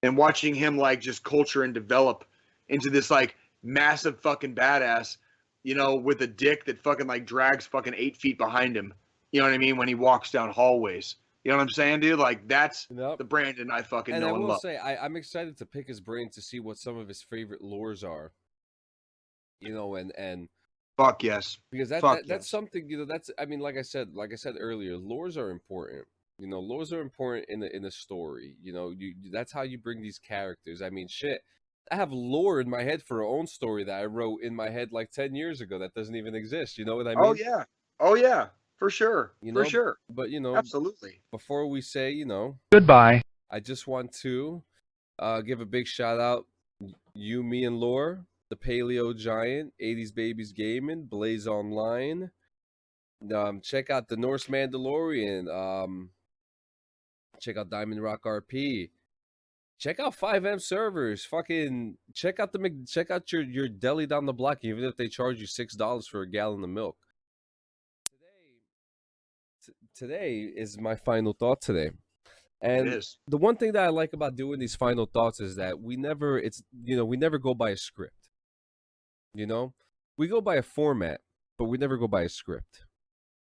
and watching him, like, just culture and develop into this, like, massive fucking badass, with a dick that fucking, like, drags fucking 8 feet behind him. You know what I mean? When he walks down hallways. You know what I'm saying, dude? Like, that's the Brandon I fucking know and love. And I will say, I'm excited to pick his brain to see what some of his favorite lores are. And fuck yes, because that's something. That's, I mean, like I said earlier, lores are important. Lores are important in the story. That's how you bring these characters. I mean, shit. I have lore in my head for a own story that I wrote in my head like 10 years ago that doesn't even exist. You know what I mean? Oh yeah, for sure, You for know, sure, but absolutely. before we say, Goodbye. I just want to give a big shout out, you, me, and Lore, the Paleo Giant, 80s Babies Gaming, Blaze Online. Check out the Norse Mandalorian. Check out Diamond Rock RP. Check out 5M servers. Fucking check out your deli down the block, even if they charge you $6 for a gallon of milk. Today is my final thought today. And It is. the one thing that I like about doing these final thoughts is that we never go by a script. We go by a format, but we never go by a script.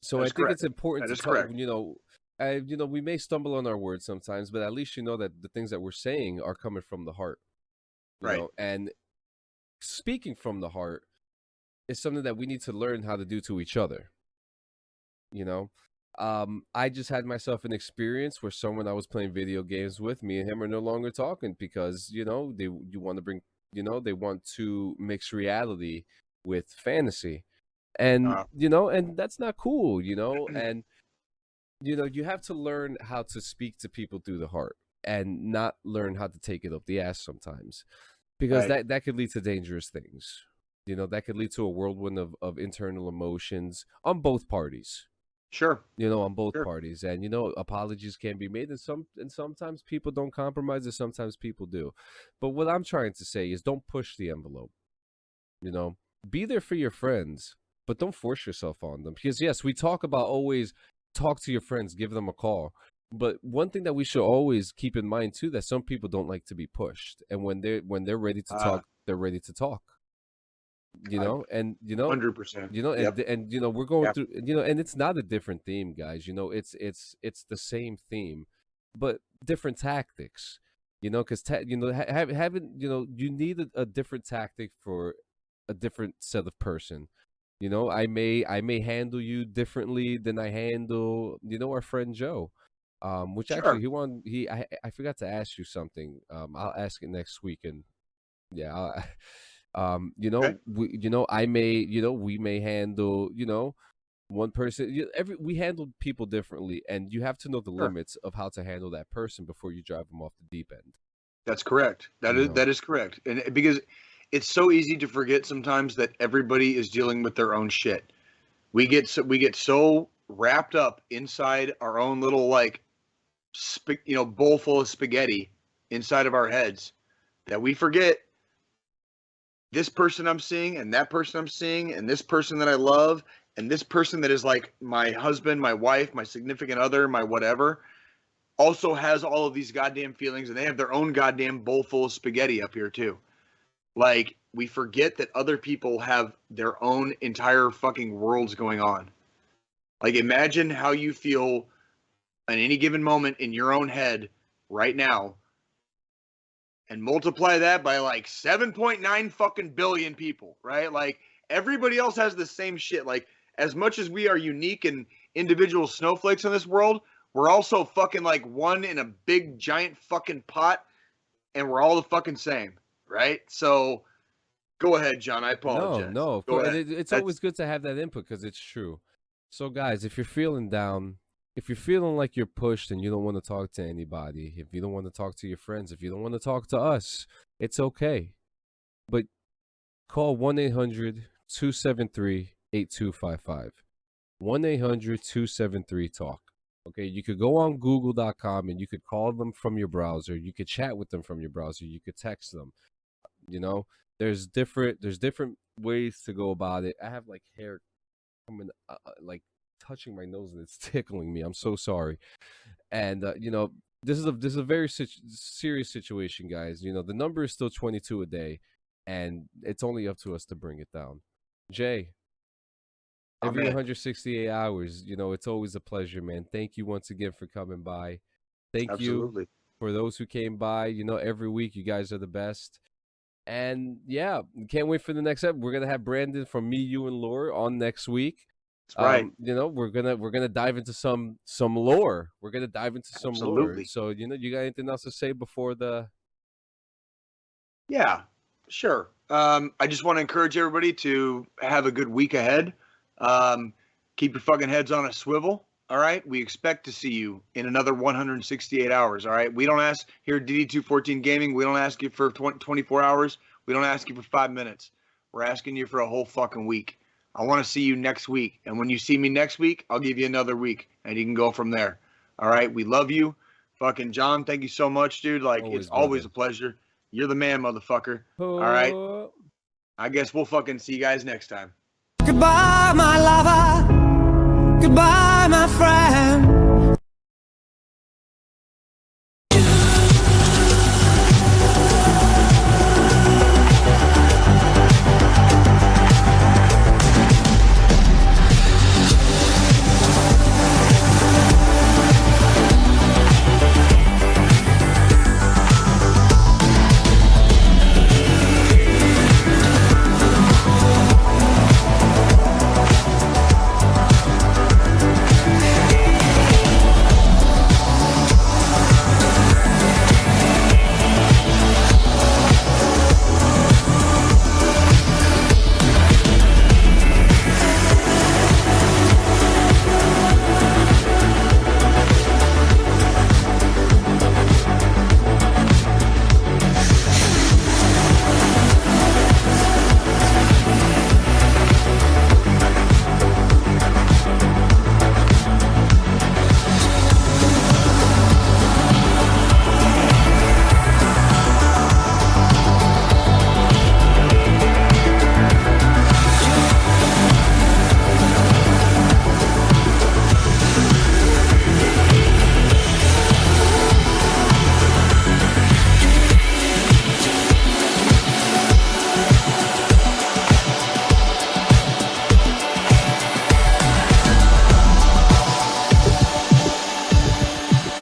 So I think it's important to tell, we may stumble on our words sometimes, but at least you know that the things that we're saying are coming from the heart. You know? And speaking from the heart is something that we need to learn how to do to each other. I just had myself an experience where someone I was playing video games with, me and him are no longer talking because, they want to mix reality with fantasy. And, and that's not cool, and, you have to learn how to speak to people through the heart and not learn how to take it up the ass sometimes, because that could lead to dangerous things. That could lead to a whirlwind of internal emotions on both parties. Sure. On both parties. And, apologies can be made, and sometimes people don't compromise, and sometimes people do. But what I'm trying to say is don't push the envelope. Be there for your friends, but don't force yourself on them. Because, yes, we talk about always talk to your friends, give them a call. But one thing that we should always keep in mind, too, that some people don't like to be pushed. And when they're ready to talk, they're ready to talk. And 100%. and we're going through, and it's not a different theme, guys. It's the same theme, but different tactics. Because having you need a different tactic for a different set of person. I may handle you differently than I handle our friend Joe. Which actually I forgot to ask you something. I'll ask it next week, and yeah. I may, we may handle, one person. We handle people differently, and you have to know the limits of how to handle that person before you drive them off the deep end. That's correct. That is correct, and because it's so easy to forget sometimes that everybody is dealing with their own shit. We get so wrapped up inside our own little bowl full of spaghetti inside of our heads that we forget. This person I'm seeing, and that person I'm seeing, and this person that I love, and this person that is like my husband, my wife, my significant other, my whatever, also has all of these goddamn feelings, and they have their own goddamn bowl full of spaghetti up here too. Like, we forget that other people have their own entire fucking worlds going on. Like, imagine how you feel at any given moment in your own head right now, and multiply that by like 7.9 fucking billion people, right? Like, everybody else has the same shit. Like, as much as we are unique and individual snowflakes in this world, we're also fucking like one in a big giant fucking pot, and we're all the fucking same, right? So go ahead, John. I apologize. No, of course. It's always good to have that input because it's true. So, guys, if you're feeling down, if you're feeling like you're pushed and you don't want to talk to anybody, if you don't want to talk to your friends, if you don't want to talk to us, it's okay. But call 1-800-273-8255. 1-800-273-TALK. Okay, you could go on google.com and you could call them from your browser. You could chat with them from your browser. You could text them. There's different ways to go about it. I have like hair coming like touching my nose and it's tickling me. I'm so sorry. And this is a very serious situation, guys. The number is still 22 a day, and it's only up to us to bring it down. Jay, every 168 hours, it's always a pleasure, man. Thank you once again for coming by. Thank you for those who came by. Every week you guys are the best. And yeah, can't wait for the next episode. We're gonna have Brandon from Me, You, and Lore on next week. That's right. We're gonna dive into some lore. We're gonna dive into some lore. So you got anything else to say before the? Yeah, sure. I just want to encourage everybody to have a good week ahead. Keep your fucking heads on a swivel. All right. We expect to see you in another 168 hours. All right. We don't ask here at DD214 Gaming. We don't ask you for 24 hours. We don't ask you for 5 minutes. We're asking you for a whole fucking week. I want to see you next week. And when you see me next week, I'll give you another week and you can go from there. All right. We love you. Fucking John, thank you so much, dude. Like, it's always a pleasure. You're the man, motherfucker. All right. I guess we'll fucking see you guys next time. Goodbye, my lover. Goodbye, my friend.